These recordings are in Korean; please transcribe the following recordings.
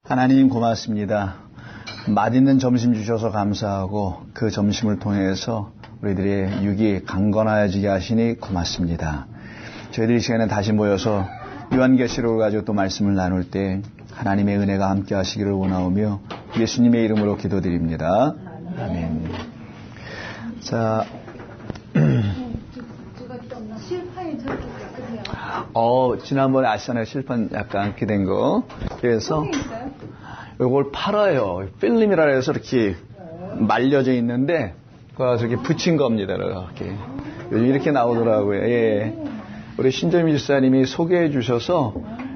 하나님 고맙습니다. 맛있는 점심 주셔서 감사하고 그 점심을 통해서 우리들의 육이 강건해지게 하시니 고맙습니다. 저희들이 이 시간에 다시 모여서 요한계시록을 가지고 또 말씀을 나눌 때 하나님의 은혜가 함께 하시기를 원하오며 예수님의 이름으로 기도드립니다. 아멘. 자, 지난번에 아시잖아요. 실판 약간 이렇게 된 거. 그래서 이걸 팔아요. 필름이라 해서 이렇게 말려져 있는데 그래서 이렇게 붙인 겁니다. 이렇게. 요즘 이렇게 나오더라고요. 예. 우리 신재미 집사님이 소개해 주셔서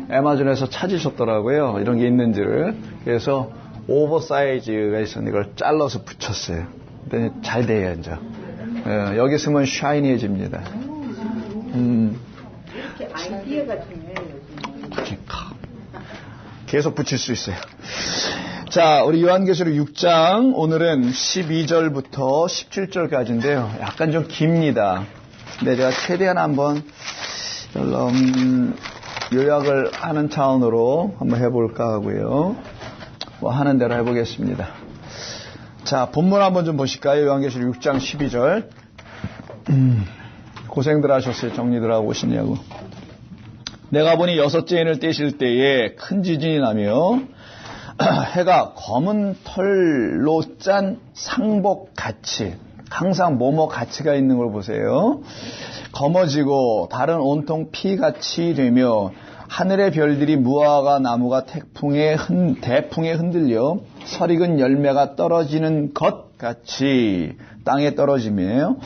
애마존에서 찾으셨더라고요. 이런 게 있는지를. 그래서 오버사이즈가 있었는데 이걸 잘라서 붙였어요. 근데 잘 돼요, 이제. 예, 여기 쓰면 샤이니해집니다. 이렇게 아이디어가 중요해요. 계속 붙일 수 있어요. 자, 우리 요한계시록 6장 오늘은 12절부터 17절까지인데요. 약간 좀 깁니다. 근데 제가 최대한 한번 요약을 하는 차원으로 한번 해볼까 하고요. 뭐 하는 대로 해보겠습니다. 자, 본문 한번 좀 보실까요? 요한계시록 6장 12절. 고생들 하셨어요. 정리들 하고 오시냐고. 내가 보니 여섯째 인을 떼실 때에 큰 지진이 나며 해가 검은 털로 짠 상복같이, 항상 뭐뭐 가치가 있는 걸 보세요. 검어지고 다른 온통 피같이 되며 하늘의 별들이 무화과 나무가 대풍에 흔들려 설익은 열매가 떨어지는 것 같이 땅에 떨어지며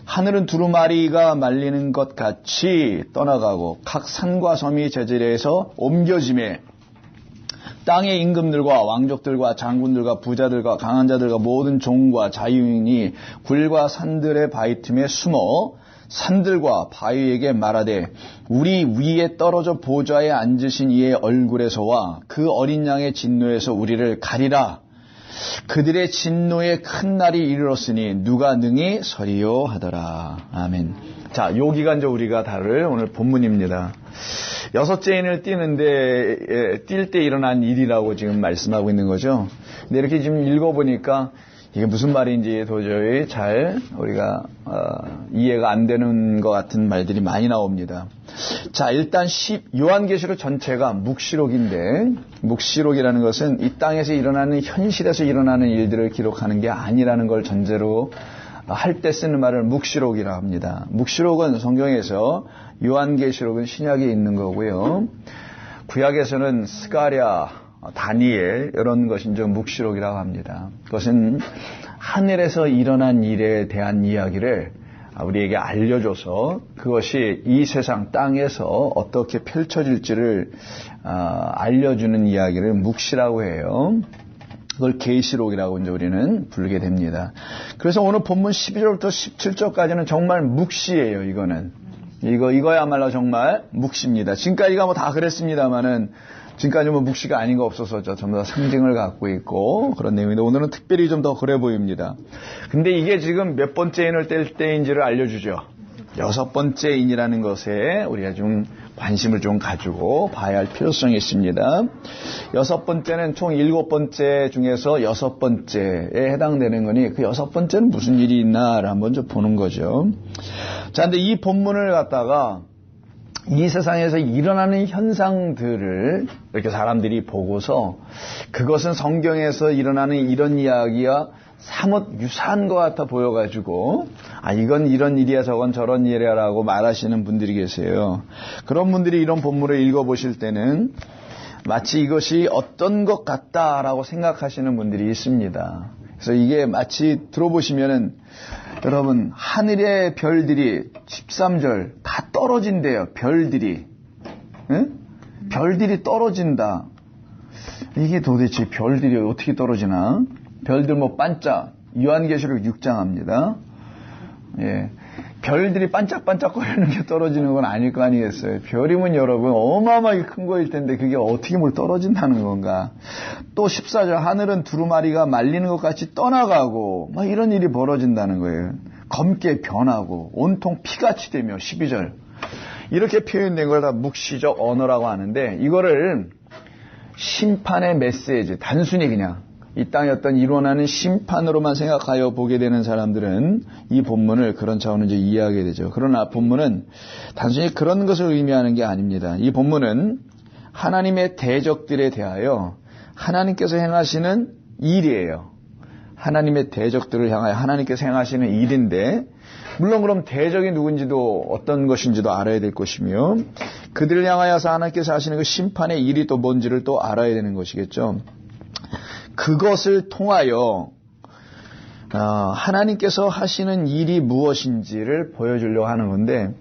하늘은 두루마리가 말리는 것 같이 떠나가고 각 산과 섬이 제자리에서 옮겨지며 땅의 임금들과 왕족들과 장군들과 부자들과 강한 자들과 모든 종과 자유인이 굴과 산들의 바위 틈에 숨어 산들과 바위에게 말하되 우리 위에 떨어져 보좌에 앉으신 이의 얼굴에서와 그 어린 양의 진노에서 우리를 가리라. 그들의 진노의 큰 날이 이르렀으니 누가 능히 서리요 하더라. 아멘. 자, 여기가 이제 우리가 다룰 오늘 본문입니다. 여섯째 인을 뛸 때 일어난 일이라고 지금 말씀하고 있는 거죠. 근데 이렇게 지금 읽어보니까 이게 무슨 말인지 도저히 잘 우리가 이해가 안 되는 것 같은 말들이 많이 나옵니다. 자, 일단 요한계시록 전체가 묵시록인데 묵시록이라는 것은 이 땅에서 일어나는 현실에서 일어나는 일들을 기록하는 게 아니라는 걸 전제로 할 때 쓰는 말을 묵시록이라 합니다. 묵시록은 성경에서 요한계시록은 신약에 있는 거고요. 구약에서는 스가랴, 다니엘 이런 것이 이제 묵시록이라고 합니다. 그것은 하늘에서 일어난 일에 대한 이야기를 우리에게 알려줘서 그것이 이 세상 땅에서 어떻게 펼쳐질지를 알려주는 이야기를 묵시라고 해요. 그걸 계시록이라고 이제 우리는 부르게 됩니다. 그래서 오늘 본문 12절부터 17절까지는 정말 묵시예요. 이거야말로 정말 묵시입니다. 지금까지가 뭐 다 그랬습니다만은 지금까지 뭐 묵시가 아닌 거 없어서 전부 다 상징을 갖고 있고 그런 내용인데 오늘은 특별히 좀 더 그래 보입니다. 근데 이게 지금 몇 번째 인을 뗄 때인지를 알려주죠. 여섯 번째 인이라는 것에 우리가 좀 관심을 좀 가지고 봐야 할 필요성이 있습니다. 여섯 번째는 총 7번째 중에서 여섯 번째에 해당되는 거니 그 여섯 번째는 무슨 일이 있나를 한번 좀 보는 거죠. 자, 근데 이 본문을 갖다가 이 세상에서 일어나는 현상들을 이렇게 사람들이 보고서 그것은 성경에서 일어나는 이런 이야기와 사뭇 유사한 것 같아 보여가지고 이건 이런 일이야 저건 저런 일이야 라고 말하시는 분들이 계세요. 그런 분들이 이런 본문을 읽어보실 때는 마치 이것이 어떤 것 같다라고 생각하시는 분들이 있습니다. 그래서 이게 마치 들어보시면은 여러분 하늘의 별들이 13절 다 떨어진대요. 별들이. 응? 별들이 떨어진다. 이게 도대체 별들이 어떻게 떨어지나? 별들 뭐 반짝 요한계시록 6장 합니다. 예. 별들이 반짝반짝거리는 게 떨어지는 건 아닐 거 아니겠어요. 별이면 여러분 어마어마하게 큰 거일 텐데 그게 어떻게 뭘 떨어진다는 건가. 또 14절 하늘은 두루마리가 말리는 것 같이 떠나가고 막 이런 일이 벌어진다는 거예요. 검게 변하고 온통 피같이 되며 12절 이렇게 표현된 걸 다 묵시적 언어라고 하는데 이거를 심판의 메시지, 단순히 그냥 이 땅에 어떤 일어나는 심판으로만 생각하여 보게 되는 사람들은 이 본문을 그런 차원으로 이제 이해하게 되죠. 그러나 본문은 단순히 그런 것을 의미하는 게 아닙니다. 이 본문은 하나님의 대적들에 대하여 하나님께서 행하시는 일이에요. 하나님의 대적들을 향하여 하나님께서 행하시는 일인데, 물론 그럼 대적이 누군지도 어떤 것인지도 알아야 될 것이며, 그들을 향하여서 하나님께서 하시는 그 심판의 일이 또 뭔지를 또 알아야 되는 것이겠죠. 그것을 통하여 하나님께서 하시는 일이 무엇인지를 보여주려고 하는 건데,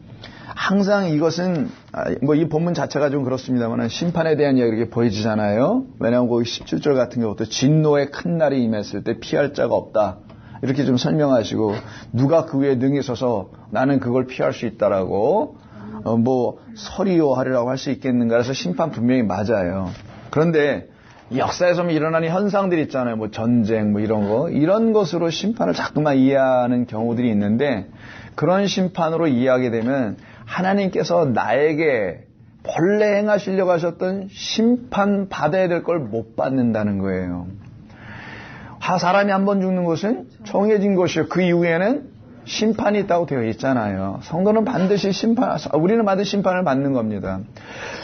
항상 이것은 뭐 이 본문 자체가 좀 그렇습니다만 심판에 대한 이야기가 이렇게 보여지잖아요. 왜냐하면 거기 17절 같은 경우도 진노의 큰 날이 임했을 때 피할 자가 없다, 이렇게 좀 설명하시고, 누가 그 위에 능히 서서 나는 그걸 피할 수 있다라고 뭐 서리요 하리라고 할 수 있겠는가. 그래서 심판 분명히 맞아요. 그런데 역사에서 일어나는 현상들이 있잖아요. 뭐 전쟁, 뭐 이런 것으로 심판을 자꾸만 이해하는 경우들이 있는데, 그런 심판으로 이해하게 되면 하나님께서 나에게 본래 행하시려고 하셨던 심판 받아야 될 걸 못 받는다는 거예요. 사람이 한 번 죽는 것은 정해진 것이요, 그 이후에는 심판이 있다고 되어 있잖아요. 성도는 반드시 우리는 반드시 심판을 받는 겁니다.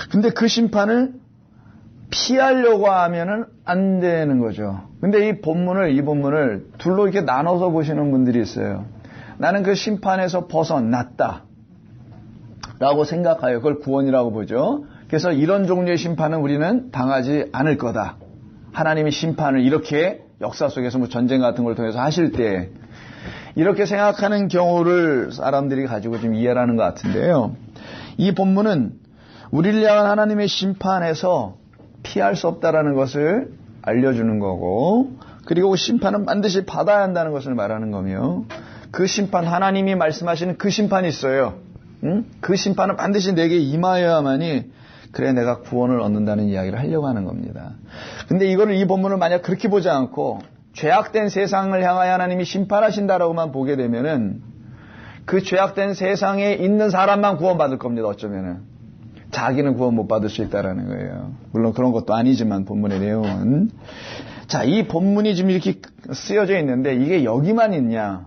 근데 그 심판을 피하려고 하면은 안 되는 거죠. 근데 이 본문을 둘로 이렇게 나눠서 보시는 분들이 있어요. 나는 그 심판에서 벗어났다 라고 생각하여 그걸 구원이라고 보죠. 그래서 이런 종류의 심판은 우리는 당하지 않을 거다. 하나님이 심판을 이렇게 역사 속에서 뭐 전쟁 같은 걸 통해서 하실 때 이렇게 생각하는 경우를 사람들이 가지고 좀 이해하는 것 같은데요. 이 본문은 우리를 향한 하나님의 심판에서 피할 수 없다라는 것을 알려주는 거고, 그리고 심판은 반드시 받아야 한다는 것을 말하는 거며, 그 심판, 하나님이 말씀하시는 그 심판이 있어요. 그 심판은 반드시 내게 임하여야만이 그래 내가 구원을 얻는다는 이야기를 하려고 하는 겁니다. 근데 이거를 이 본문을 만약 그렇게 보지 않고 죄악된 세상을 향하여 하나님이 심판하신다라고만 보게 되면은 그 죄악된 세상에 있는 사람만 구원받을 겁니다. 어쩌면은 자기는 구원 못 받을 수 있다라는 거예요. 물론 그런 것도 아니지만 본문의 내용은. 자, 이 본문이 지금 이렇게 쓰여져 있는데 이게 여기만 있냐?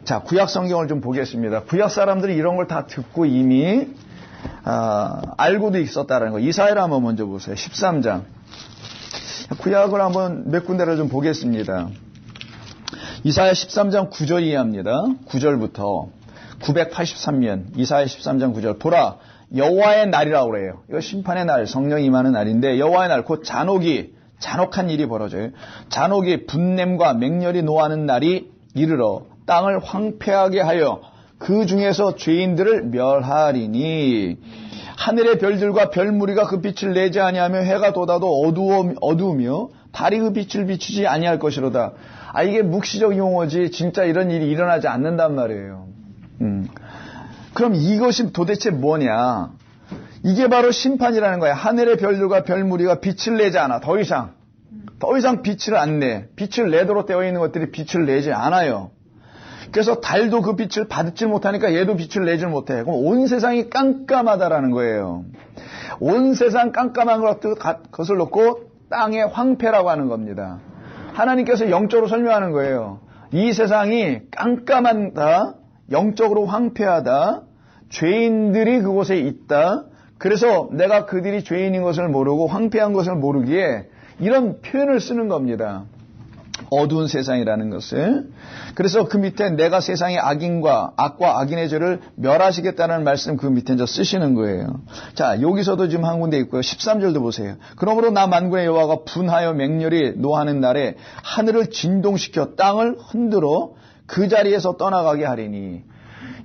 자, 구약 성경을 좀 보겠습니다. 구약 사람들이 이런 걸 다 듣고 이미 알고도 있었다는 거. 이사야를 한번 먼저 보세요. 13장. 구약을 한번 몇 군데를 좀 보겠습니다. 이사야 13장 9절 이해합니다. 9절부터 983년 이사야 13장 9절. 보라, 여호와의 날이라고 그래요. 이거 심판의 날, 성령 임하는 날인데, 여호와의 날, 곧 잔혹한 일이 벌어져요. 잔혹이 분냄과 맹렬히 노하는 날이 이르러 땅을 황폐하게 하여 그 중에서 죄인들을 멸하리니, 하늘의 별들과 별무리가 그 빛을 내지 아니하며 해가 돋아도 어두우며 달이 그 빛을 비추지 아니할 것이로다. 이게 묵시적 용어지 진짜 이런 일이 일어나지 않는단 말이에요. 그럼 이것이 도대체 뭐냐? 이게 바로 심판이라는 거야. 하늘의 별들과 별무리가 빛을 내지 않아. 더 이상 빛을 안 내. 빛을 내도록 되어 있는 것들이 빛을 내지 않아요. 그래서 달도 그 빛을 받지 못하니까 얘도 빛을 내지 못해. 그럼 온 세상이 깜깜하다라는 거예요. 온 세상 깜깜한 것을 놓고 땅의 황폐라고 하는 겁니다. 하나님께서 영적으로 설명하는 거예요. 이 세상이 깜깜하다, 영적으로 황폐하다, 죄인들이 그곳에 있다. 그래서 내가 그들이 죄인인 것을 모르고 황폐한 것을 모르기에 이런 표현을 쓰는 겁니다. 어두운 세상이라는 것을. 그래서 그 밑에 내가 세상의 악과 악인의 죄를 멸하시겠다는 말씀 그 밑에 이제 쓰시는 거예요. 자, 여기서도 지금 한 군데 있고요. 13절도 보세요. 그러므로 나 만군의 여호와가 분하여 맹렬히 노하는 날에 하늘을 진동시켜 땅을 흔들어 그 자리에서 떠나가게 하리니.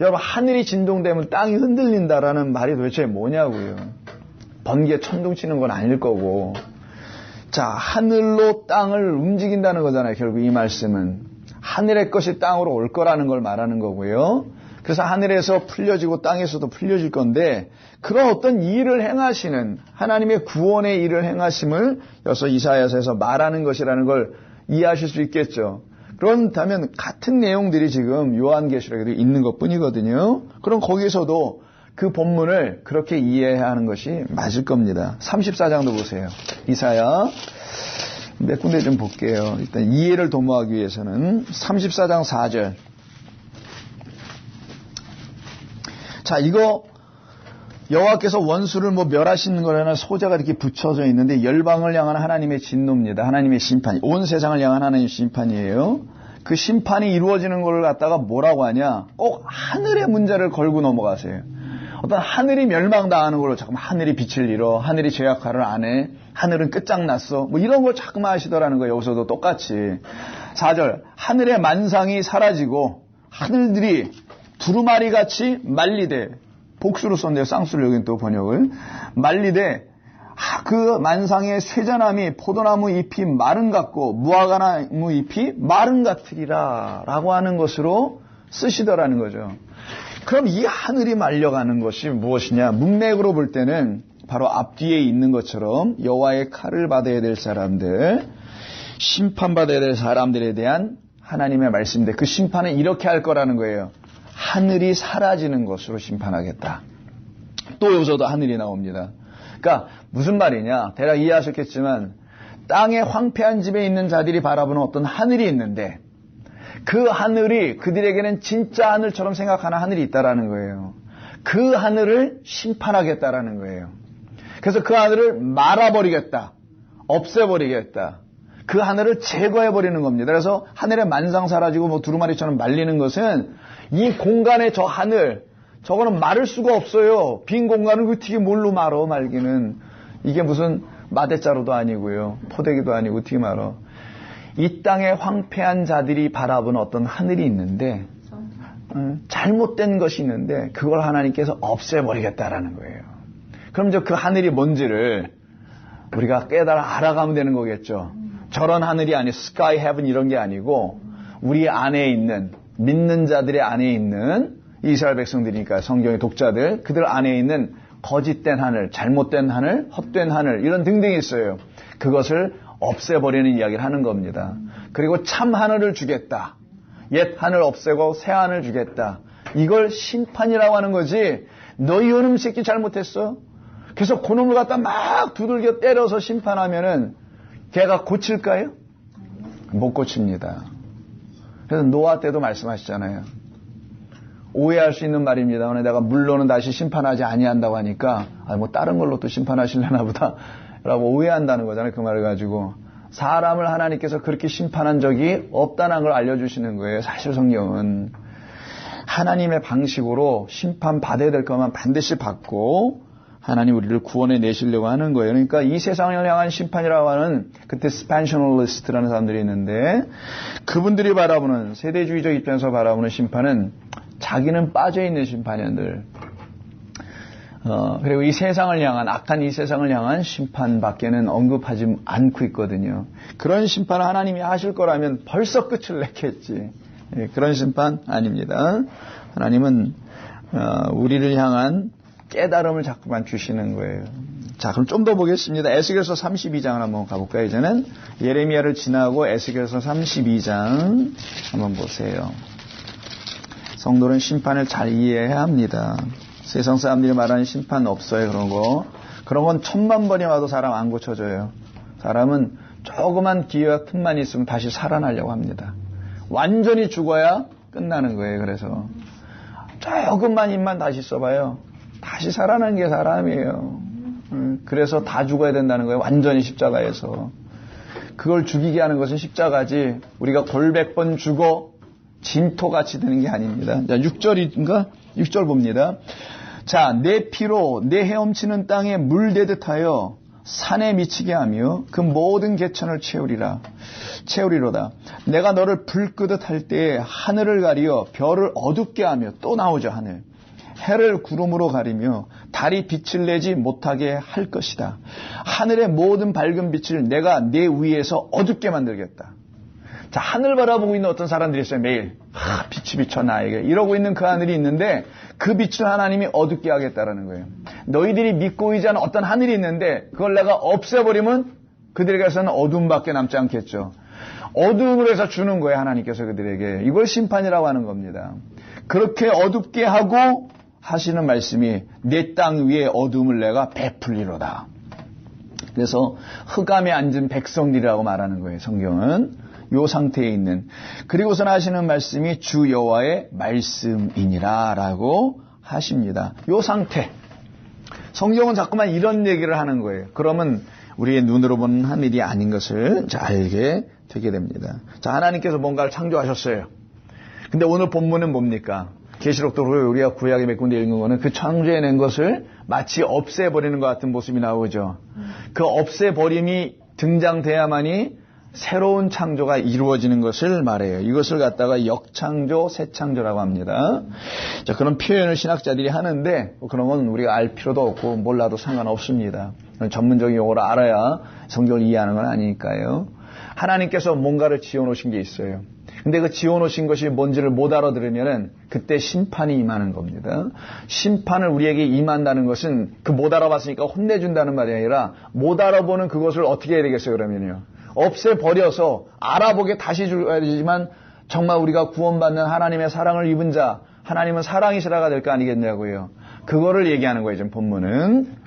여러분, 하늘이 진동되면 땅이 흔들린다라는 말이 도대체 뭐냐고요. 번개 천둥 치는 건 아닐 거고. 자, 하늘로 땅을 움직인다는 거잖아요. 결국 이 말씀은 하늘의 것이 땅으로 올 거라는 걸 말하는 거고요. 그래서 하늘에서 풀려지고 땅에서도 풀려질 건데, 그런 어떤 일을 행하시는 하나님의 구원의 일을 행하심을 여기서 이사야서에서 말하는 것이라는 걸 이해하실 수 있겠죠. 그렇다면 같은 내용들이 지금 요한계시록에도 있는 것뿐이거든요. 그럼 거기서도 그 본문을 그렇게 이해해야 하는 것이 맞을 겁니다. 34장도 보세요. 이사야 몇 군데 좀 볼게요. 일단 이해를 도모하기 위해서는 34장 4절. 자, 이거 여호와께서 원수를 멸하시는 거라는 소자가 이렇게 붙여져 있는데 열방을 향한 하나님의 진노입니다. 하나님의 심판이. 온 세상을 향한 하나님의 심판이에요. 그 심판이 이루어지는 걸 갖다가 뭐라고 하냐? 꼭 하늘의 문제를 걸고 넘어가세요. 어떤 하늘이 멸망당하는 걸로 자꾸 하늘이 빛을 잃어, 하늘이 제 역할을 안 해, 하늘은 끝장났어, 이런 걸 자꾸만 하시더라는 거예요. 여기서도 똑같이. 4절, 하늘의 만상이 사라지고 하늘들이 두루마리같이 말리되, 복수로 썼네요. 쌍수를 여긴 또 번역을. 말리되 그 만상의 쇠자나무 포도나무 잎이 마른 같고 무화과나무 잎이 마른 같으리라 라고 하는 것으로 쓰시더라는 거죠. 그럼 이 하늘이 말려가는 것이 무엇이냐? 문맥으로 볼 때는 바로 앞뒤에 있는 것처럼 여호와의 칼을 받아야 될 사람들, 심판받아야 될 사람들에 대한 하나님의 말씀인데 그 심판은 이렇게 할 거라는 거예요. 하늘이 사라지는 것으로 심판하겠다. 또 여기서도 하늘이 나옵니다. 그러니까 무슨 말이냐? 대략 이해하셨겠지만 땅의 황폐한 집에 있는 자들이 바라보는 어떤 하늘이 있는데 그 하늘이 그들에게는 진짜 하늘처럼 생각하는 하늘이 있다라는 거예요. 그 하늘을 심판하겠다라는 거예요. 그래서 그 하늘을 말아버리겠다. 없애버리겠다. 그 하늘을 제거해버리는 겁니다. 그래서 하늘의 만상 사라지고 두루마리처럼 말리는 것은 이 공간의 저 하늘, 저거는 마를 수가 없어요. 빈 공간을 어떻게 뭘로 말어, 말기는. 이게 무슨 마대자루도 아니고요. 포대기도 아니고 어떻게 말어. 이 땅에 황폐한 자들이 바라보는 어떤 하늘이 있는데 잘못된 것이 있는데 그걸 하나님께서 없애버리겠다라는 거예요. 그럼 이제 그 하늘이 뭔지를 우리가 깨달아 알아가면 되는 거겠죠. 저런 하늘이 아니 스카이 헤븐 이런 게 아니고 우리 안에 있는 믿는 자들의 안에 있는 이스라엘 백성들이니까 성경의 독자들 그들 안에 있는 거짓된 하늘, 잘못된 하늘, 헛된 하늘 이런 등등이 있어요. 그것을 없애버리는 이야기를 하는 겁니다. 그리고 참 하늘을 주겠다. 옛 하늘 없애고 새 하늘 주겠다. 이걸 심판이라고 하는 거지. 너희 요놈 새끼 잘못했어. 그래서 그놈을 갖다 막 두들겨 때려서 심판하면은 걔가 고칠까요? 못 고칩니다. 그래서 노아 때도 말씀하시잖아요. 오해할 수 있는 말입니다. 내가 물로는 다시 심판하지 아니한다고 하니까 다른 걸로 또 심판하시려나 보다 라고 오해한다는 거잖아요. 그 말을 가지고 사람을 하나님께서 그렇게 심판한 적이 없다는 걸 알려주시는 거예요. 사실 성경은 하나님의 방식으로 심판받아야 될 것만 반드시 받고 하나님 우리를 구원해 내시려고 하는 거예요. 그러니까 이 세상을 향한 심판이라고 하는 그때 스펜셔널리스트라는 사람들이 있는데 그분들이 바라보는 세대주의적 입장에서 바라보는 심판은 자기는 빠져있는 심판이들 그리고 이 세상을 향한 악한 이 세상을 향한 심판밖에는 언급하지 않고 있거든요. 그런 심판을 하나님이 하실 거라면 벌써 끝을 냈겠지. 그런 심판 아닙니다. 하나님은 우리를 향한 깨달음을 자꾸만 주시는 거예요. 자, 그럼 좀 더 보겠습니다. 에스겔서 32장을 한번 가볼까요? 이제는 예레미야를 지나고 에스겔서 32장 한번 보세요. 성도는 심판을 잘 이해해야 합니다. 세상 사람들이 말하는 심판 없어요. 그런 건 1000만 번이 와도 사람 안 고쳐져요. 사람은 조그만 기회와 틈만 있으면 다시 살아나려고 합니다. 완전히 죽어야 끝나는 거예요. 그래서 조금만 힘만 다시 써봐요. 다시 살아나는 게 사람이에요. 그래서 다 죽어야 된다는 거예요. 완전히 십자가에서. 그걸 죽이게 하는 것은 십자가지 우리가 골백번 죽어 진토같이 되는 게 아닙니다. 자, 6절인가? 6절 봅니다. 자, 내 피로 내 헤엄치는 땅에 물대듯 하여 산에 미치게 하며 그 모든 개천을 채우리로다. 내가 너를 불 끄듯 할 때에 하늘을 가리어 별을 어둡게 하며 또 나오죠. 하늘. 해를 구름으로 가리며 달이 빛을 내지 못하게 할 것이다. 하늘의 모든 밝은 빛을 내가 내 위에서 어둡게 만들겠다. 자, 하늘 바라보고 있는 어떤 사람들이 있어요. 매일 빛이 비쳐 나에게 이러고 있는 그 하늘이 있는데 그 빛을 하나님이 어둡게 하겠다라는 거예요. 너희들이 믿고 의지하는 어떤 하늘이 있는데 그걸 내가 없애버리면 그들에게서는 어둠밖에 남지 않겠죠. 어둠으로 해서 주는 거예요. 하나님께서 그들에게. 이걸 심판이라고 하는 겁니다. 그렇게 어둡게 하고 하시는 말씀이 내 땅 위에 어둠을 내가 베풀리로다. 그래서 흑암에 앉은 백성들이라고 말하는 거예요. 성경은 요 상태에 있는. 그리고선 하시는 말씀이 주 여호와의 말씀이니라 라고 하십니다. 요 상태. 성경은 자꾸만 이런 얘기를 하는 거예요. 그러면 우리의 눈으로 보는 하늘이 아닌 것을 알게 되게 됩니다. 자, 하나님께서 뭔가를 창조하셨어요. 근데 오늘 본문은 뭡니까? 계시록도 우리가 구약에 몇 군데 읽은 거는 그 창조해낸 것을 마치 없애버리는 것 같은 모습이 나오죠. 그 없애버림이 등장돼야만이 새로운 창조가 이루어지는 것을 말해요. 이것을 갖다가 역창조, 새창조라고 합니다. 자, 그런 표현을 신학자들이 하는데 그런 건 우리가 알 필요도 없고 몰라도 상관없습니다. 전문적인 용어를 알아야 성경을 이해하는 건 아니니까요. 하나님께서 뭔가를 지어놓으신 게 있어요. 근데 그 지어놓으신 것이 뭔지를 못 알아들으면은 그때 심판이 임하는 겁니다. 심판을 우리에게 임한다는 것은 그 못 알아봤으니까 혼내준다는 말이 아니라 못 알아보는 그것을 어떻게 해야 되겠어요, 그러면요. 없애버려서 알아보게 다시 줘야 되지만 정말 우리가 구원받는 하나님의 사랑을 입은 자, 하나님은 사랑이시라가 될 거 아니겠냐고요. 그거를 얘기하는 거예요, 지금 본문은.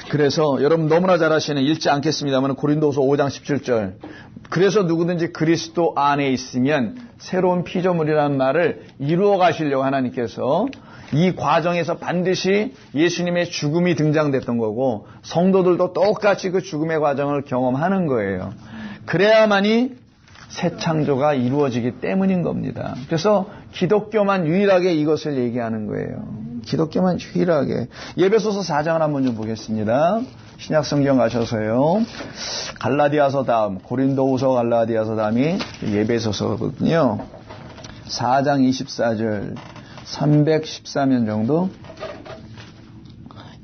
그래서 여러분 너무나 잘 아시는 읽지 않겠습니다만 고린도후서 5장 17절. 그래서 누구든지 그리스도 안에 있으면 새로운 피조물이라는 말을 이루어 가시려고 하나님께서 이 과정에서 반드시 예수님의 죽음이 등장됐던 거고 성도들도 똑같이 그 죽음의 과정을 경험하는 거예요. 그래야만이 새 창조가 이루어지기 때문인 겁니다. 그래서 기독교만 유일하게 이것을 얘기하는 거예요. 기독교만 유일하게. 예배소서 4장을 한번 좀 보겠습니다. 신약성경 가셔서요. 갈라디아서 다음, 고린도후서 갈라디아서 다음이 예배소서거든요. 4장 24절, 314면 정도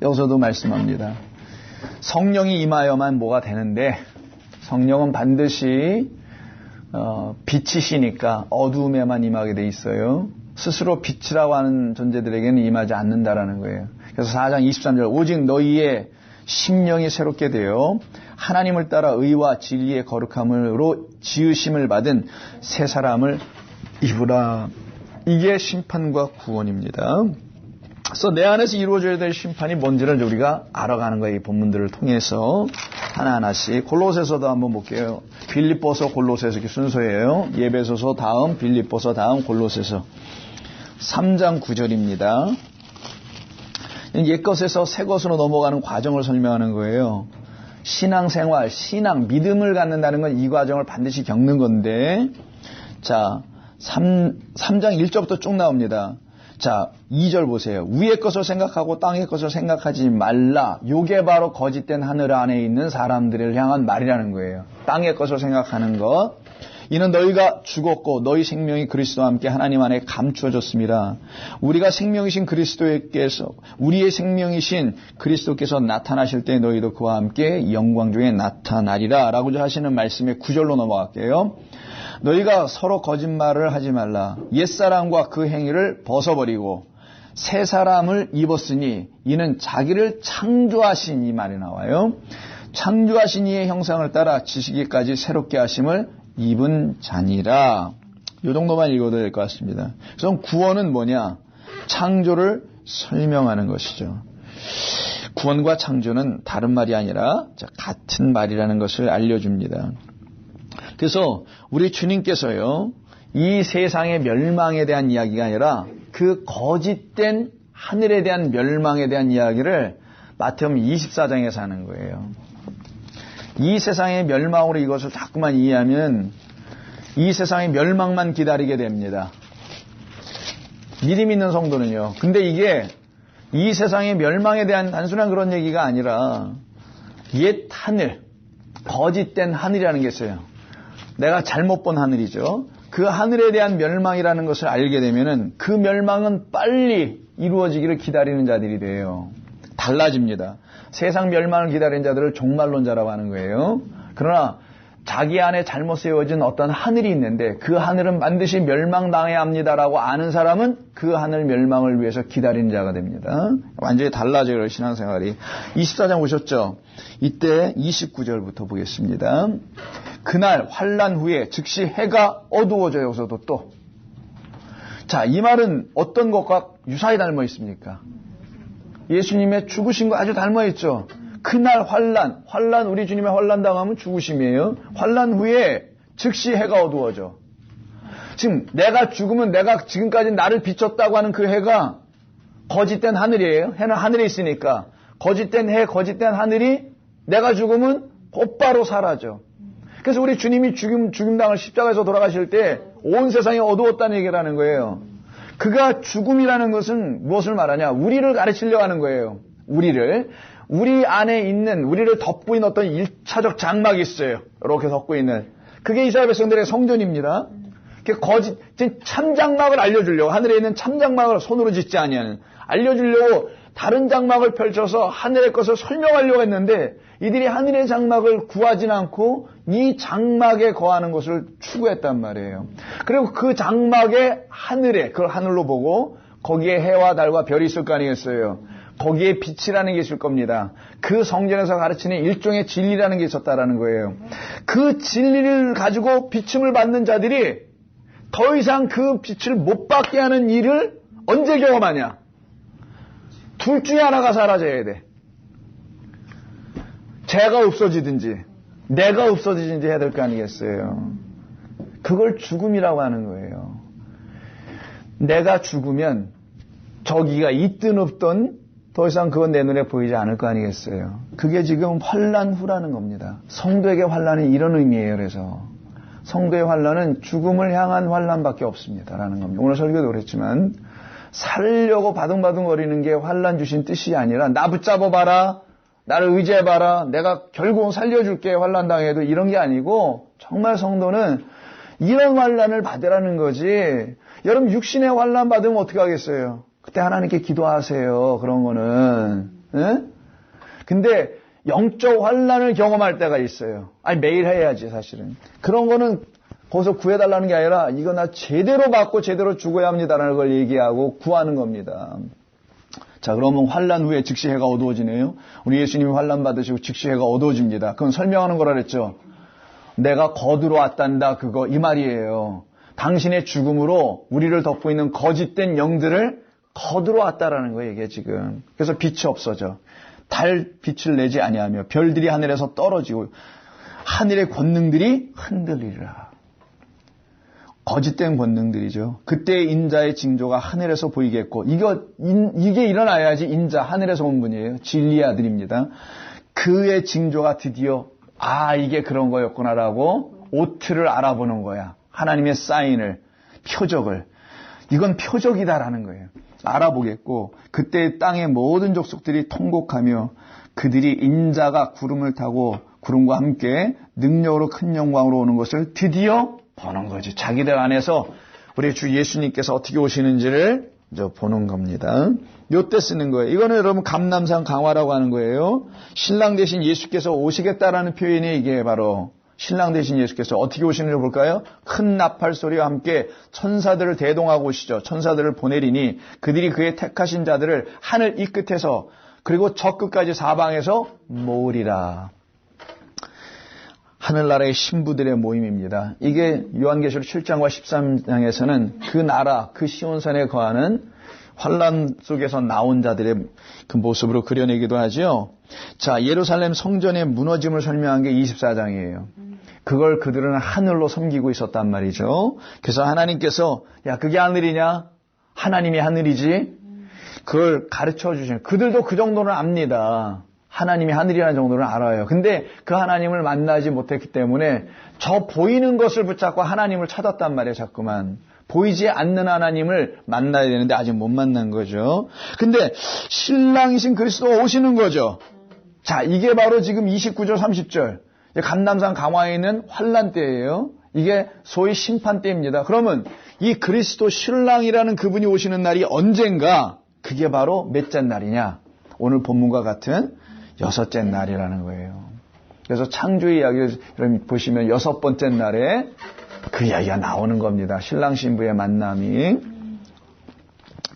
여기서도 말씀합니다. 성령이 임하여만 뭐가 되는데 성령은 반드시 빛이시니까 어두움에만 임하게 돼 있어요. 스스로 빛이라고 하는 존재들에게는 임하지 않는다라는 거예요. 그래서 4장 23절 오직 너희의 심령이 새롭게 되어 하나님을 따라 의와 진리의 거룩함으로 지으심을 받은 새 사람을 입으라. 이게 심판과 구원입니다. 그래서 내 안에서 이루어져야 될 심판이 뭔지를 우리가 알아가는 거예요. 이 본문들을 통해서 하나하나씩. 골로새서도 한번 볼게요. 빌립보서, 골로새서 이렇게 순서예요. 예배소서 다음, 빌립보서 다음, 골로새서. 3장 9절입니다. 옛것에서 새것으로 넘어가는 과정을 설명하는 거예요. 신앙생활, 신앙, 믿음을 갖는다는 건 이 과정을 반드시 겪는 건데, 자, 3장 1절부터 쭉 나옵니다. 자, 2절 보세요. 위의 것을 생각하고 땅의 것을 생각하지 말라. 요게 바로 거짓된 하늘 안에 있는 사람들을 향한 말이라는 거예요. 땅의 것을 생각하는 것. 이는 너희가 죽었고 너희 생명이 그리스도와 함께 하나님 안에 감추어졌습니다. 우리가 생명이신 그리스도께서 우리의 생명이신 그리스도께서 나타나실 때 너희도 그와 함께 영광 중에 나타나리라 라고 하시는 말씀에 9절로 넘어갈게요. 너희가 서로 거짓말을 하지 말라. 옛사람과 그 행위를 벗어버리고 새 사람을 입었으니 이는 자기를 창조하신 이 말이 나와요. 창조하신 이의 형상을 따라 지시기까지 새롭게 하심을 입은 자니라. 이 정도만 읽어도 될 것 같습니다. 그래서 구원은 뭐냐? 창조를 설명하는 것이죠. 구원과 창조는 다른 말이 아니라 같은 말이라는 것을 알려줍니다. 그래서 우리 주님께서요, 이 세상의 멸망에 대한 이야기가 아니라 그 거짓된 하늘에 대한 멸망에 대한 이야기를 마태복음 24장에서 하는 거예요. 이 세상의 멸망으로 이것을 자꾸만 이해하면 이 세상의 멸망만 기다리게 됩니다. 믿음 있는 성도는요. 근데 이게 이 세상의 멸망에 대한 단순한 그런 얘기가 아니라 옛 하늘, 거짓된 하늘이라는 게 있어요. 내가 잘못 본 하늘이죠. 그 하늘에 대한 멸망이라는 것을 알게 되면은 그 멸망은 빨리 이루어지기를 기다리는 자들이 돼요. 달라집니다. 세상 멸망을 기다리는 자들을 종말론자라고 하는 거예요. 그러나 자기 안에 잘못 세워진 어떤 하늘이 있는데 그 하늘은 반드시 멸망당해야 합니다라고 아는 사람은 그 하늘 멸망을 위해서 기다리는 자가 됩니다. 완전히 달라져요, 신앙생활이. 24장 보셨죠? 이때 29절부터 보겠습니다. 그날 환난 후에 즉시 해가 어두워져서도 또 자, 이 말은 어떤 것과 유사히 닮아 있습니까? 예수님의 죽으신 거 아주 닮아 있죠. 그날 환란 우리 주님의 환란 당하면 죽으심이에요. 환란 후에 즉시 해가 어두워져. 지금 내가 죽으면 내가 지금까지 나를 비췄다고 하는 그 해가 거짓된 하늘이에요. 해는 하늘에 있으니까. 거짓된 해, 거짓된 하늘이 내가 죽으면 곧바로 사라져. 그래서 우리 주님이 죽임당을 십자가에서 돌아가실 때 온 세상이 어두웠다는 얘기를 하는 거예요. 그가 죽음이라는 것은 무엇을 말하냐? 우리를 가르치려고 하는 거예요. 우리 안에 있는, 우리를 덮고 있는 어떤 1차적 장막이 있어요. 이렇게 덮고 있는. 그게 이스라엘 백성들의 성전입니다. 거짓, 참장막을 알려주려고, 하늘에 있는 참장막을 손으로 짓지 아니하는, 알려주려고 다른 장막을 펼쳐서 하늘의 것을 설명하려고 했는데, 이들이 하늘의 장막을 구하진 않고 이 장막에 거하는 것을 추구했단 말이에요. 그리고 그 장막의 하늘에, 그걸 하늘로 보고 거기에 해와 달과 별이 있을 거 아니겠어요. 거기에 빛이라는 게 있을 겁니다. 그 성전에서 가르치는 일종의 진리라는 게 있었다라는 거예요. 그 진리를 가지고 비춤을 받는 자들이 더 이상 그 빛을 못 받게 하는 일을 언제 경험하냐? 둘 중에 하나가 사라져야 돼. 제가 없어지든지 내가 없어지든지 해야 될 거 아니겠어요. 그걸 죽음이라고 하는 거예요. 내가 죽으면 저기가 있든 없든 더 이상 그건 내 눈에 보이지 않을 거 아니겠어요. 그게 지금 환란 후라는 겁니다. 성도에게 환란은 이런 의미예요. 그래서 성도의 환란은 죽음을 향한 환란밖에 없습니다라는 겁니다. 오늘 설교도 그랬지만 살려고 바둥바둥거리는 게 환란 주신 뜻이 아니라 나 붙잡아봐라, 나를 의지해봐라, 내가 결국은 살려줄게 환란 당해도 이런 게 아니고 정말 성도는 이런 환란을 받으라는 거지. 여러분 육신의 환란 받으면 어떻게 하겠어요? 그때 하나님께 기도하세요. 그런 거는. 에? 근데 영적 환란을 경험할 때가 있어요. 아니 매일 해야지 사실은. 그런 거는 거기서 구해달라는 게 아니라 이거 나 제대로 받고 제대로 죽어야 합니다라는 걸 얘기하고 구하는 겁니다. 자, 그러면 환란 후에 즉시 해가 어두워지네요. 우리 예수님이 환란 받으시고 즉시 해가 어두워집니다. 그건 설명하는 거라 그랬죠. 내가 거두러 왔단다 그거 이 말이에요. 당신의 죽음으로 우리를 덮고 있는 거짓된 영들을 거두러 왔다라는 거예요, 이게 지금. 그래서 빛이 없어져. 달 빛을 내지 아니하며 별들이 하늘에서 떨어지고 하늘의 권능들이 흔들리라. 거짓된 권능들이죠. 그때 인자의 징조가 하늘에서 보이겠고 이게 일어나야지 인자 하늘에서 온 분이에요. 진리의 아들입니다. 그의 징조가 드디어 이게 그런 거였구나라고 오트를 알아보는 거야. 하나님의 사인을, 표적을. 이건 표적이다라는 거예요. 알아보겠고 그때 땅의 모든 족속들이 통곡하며 그들이 인자가 구름을 타고 구름과 함께 능력으로 큰 영광으로 오는 것을 드디어 보는 거지. 자기들 안에서 우리 주 예수님께서 어떻게 오시는지를 보는 겁니다. 요때 쓰는 거예요. 이거는 여러분 감남산 강화라고 하는 거예요. 신랑 대신 예수께서 오시겠다라는 표현이 이게 바로 신랑 대신 예수께서 어떻게 오시는지 볼까요? 큰 나팔 소리와 함께 천사들을 대동하고 오시죠. 천사들을 보내리니 그들이 그의 택하신 자들을 하늘 이 끝에서 그리고 저 끝까지 사방에서 모으리라. 하늘나라의 신부들의 모임입니다. 이게 요한계시록 7장과 13장에서는 그 나라, 그 시온산에 거하는 환란 속에서 나온 자들의 그 모습으로 그려내기도 하죠. 자, 예루살렘 성전의 무너짐을 설명한 게 24장이에요. 그걸 그들은 하늘로 섬기고 있었단 말이죠. 그래서 하나님께서 그게 하늘이냐? 하나님이 하늘이지. 그걸 가르쳐 주시는. 그들도 그 정도는 압니다. 하나님이 하늘이라는 정도는 알아요. 근데 그 하나님을 만나지 못했기 때문에 저 보이는 것을 붙잡고 하나님을 찾았단 말이에요. 자꾸만. 보이지 않는 하나님을 만나야 되는데 아직 못 만난 거죠. 근데 신랑이신 그리스도가 오시는 거죠. 자, 이게 바로 지금 29절 30절. 감남산 강화에 있는 환란 때예요. 이게 소위 심판 때입니다. 그러면 이 그리스도 신랑이라는 그분이 오시는 날이 언젠가? 그게 바로 몇째 날이냐? 오늘 본문과 같은 6째 날이라는 거예요. 그래서 창조의 이야기를 보시면 6번째 날에 그 이야기가 나오는 겁니다. 신랑 신부의 만남이.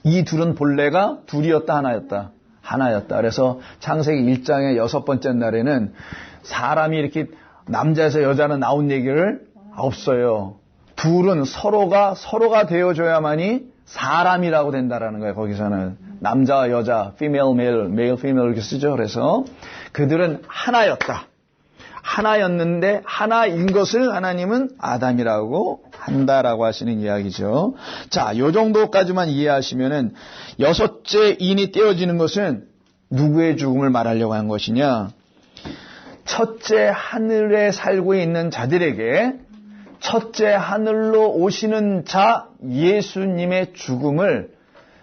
이 둘은 본래가 둘이었다 하나였다. 하나였다. 그래서 창세기 1장의 6번째 날에는 사람이 이렇게 남자에서 여자는 나온 얘기를 없어요. 둘은 서로가 되어줘야만이 사람이라고 된다라는 거예요. 거기서는 남자와 여자, female, male, male, female 이렇게 쓰죠. 그래서 그들은 하나였다. 하나였는데 하나인 것을 하나님은 아담이라고 한다라고 하시는 이야기죠. 자, 요 정도까지만 이해하시면은 여섯째 인이 떼어지는 것은 누구의 죽음을 말하려고 한 것이냐? 첫째 하늘에 살고 있는 자들에게 첫째 하늘로 오시는 자 예수님의 죽음을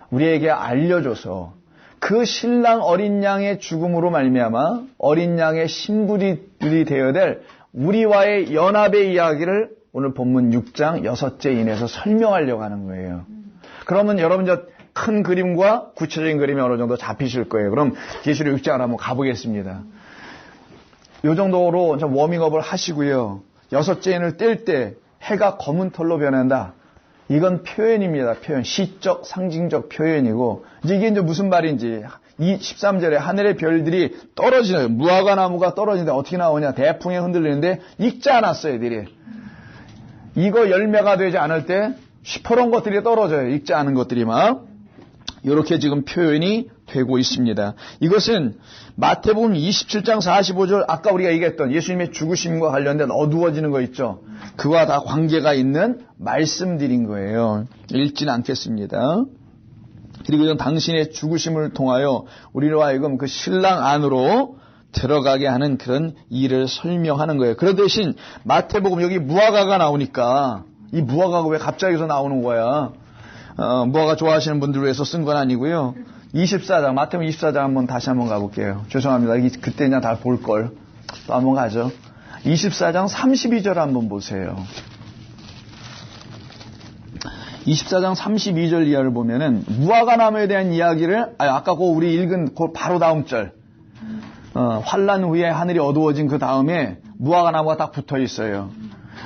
우리에게 알려줘서 그 신랑 어린 양의 죽음으로 말미암아 어린 양의 신부들이 되어야 될 우리와의 연합의 이야기를 오늘 본문 6장 6째 인에서 설명하려고 하는 거예요. 그러면 여러분 저 큰 그림과 구체적인 그림이 어느 정도 잡히실 거예요. 그럼 계시록 6장을 한번 가보겠습니다. 이 정도로 좀 워밍업을 하시고요. 6째 인을 뗄 때 해가 검은 털로 변한다. 이건 표현입니다. 표현. 시적, 상징적 표현이고 이게 이제 무슨 말인지 이 13절에 하늘의 별들이 떨어지는 무화과 나무가 떨어지는데 어떻게 나오냐. 대풍에 흔들리는데 익지 않았어요. 애들이. 이거 열매가 되지 않을 때 시퍼런 것들이 떨어져요. 익지 않은 것들이 막. 이렇게 지금 표현이 되고 있습니다. 이것은 마태복음 27장 45절 아까 우리가 얘기했던 예수님의 죽으심과 관련된 어두워지는 거 있죠. 그와 다 관계가 있는 말씀들인 거예요. 읽지는 않겠습니다. 그리고 이건 당신의 죽으심을 통하여 우리로 하여금 그 신랑 안으로 들어가게 하는 그런 일을 설명하는 거예요. 그런 대신 마태복음 여기 무화과가 나오니까 이 무화과가 왜 갑자기 여기서 나오는 거야? 무화과 좋아하시는 분들 위해서 쓴 건 아니고요. 24장, 마태복음 24장 다시 한번 가볼게요. 죄송합니다. 그때 그냥 다 볼 걸. 또 한번 가죠. 24장 32절 한번 보세요. 24장 32절 이하를 보면은 무화과 나무에 대한 이야기를 아까 우리 읽은 그 바로 다음 절 환란 후에 하늘이 어두워진 그 다음에 무화과 나무가 딱 붙어 있어요.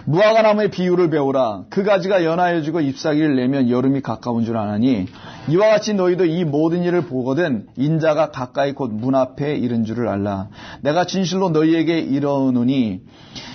무화과 나무의 비유를 배우라. 그 가지가 연하여지고 잎사귀를 내면 여름이 가까운 줄 아나니 이와 같이 너희도 이 모든 일을 보거든 인자가 가까이 곧 문 앞에 이른 줄을 알라. 내가 진실로 너희에게 이르노니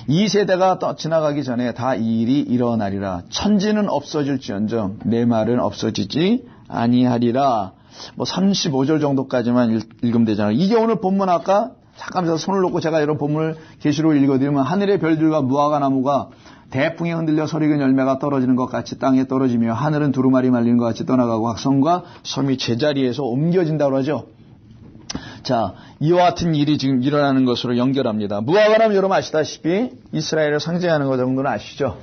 이 세대가 지나가기 전에 다 이 일이 일어나리라. 천지는 없어질지언정 내 말은 없어지지 아니하리라. 35절 정도까지만 읽으면 되잖아요. 이게 오늘 본문 아까 잠깐 손을 놓고 제가 이런 본문을 계시로 읽어드리면 하늘의 별들과 무화과 나무가 대풍에 흔들려 서리근 열매가 떨어지는 것 같이 땅에 떨어지며 하늘은 두루마리 말리는 것 같이 떠나가고 각성과 섬이 제자리에서 옮겨진다고 하죠. 자, 이와 같은 일이 지금 일어나는 것으로 연결합니다. 무화과 나무 여러분 아시다시피 이스라엘을 상징하는 것 정도는 아시죠?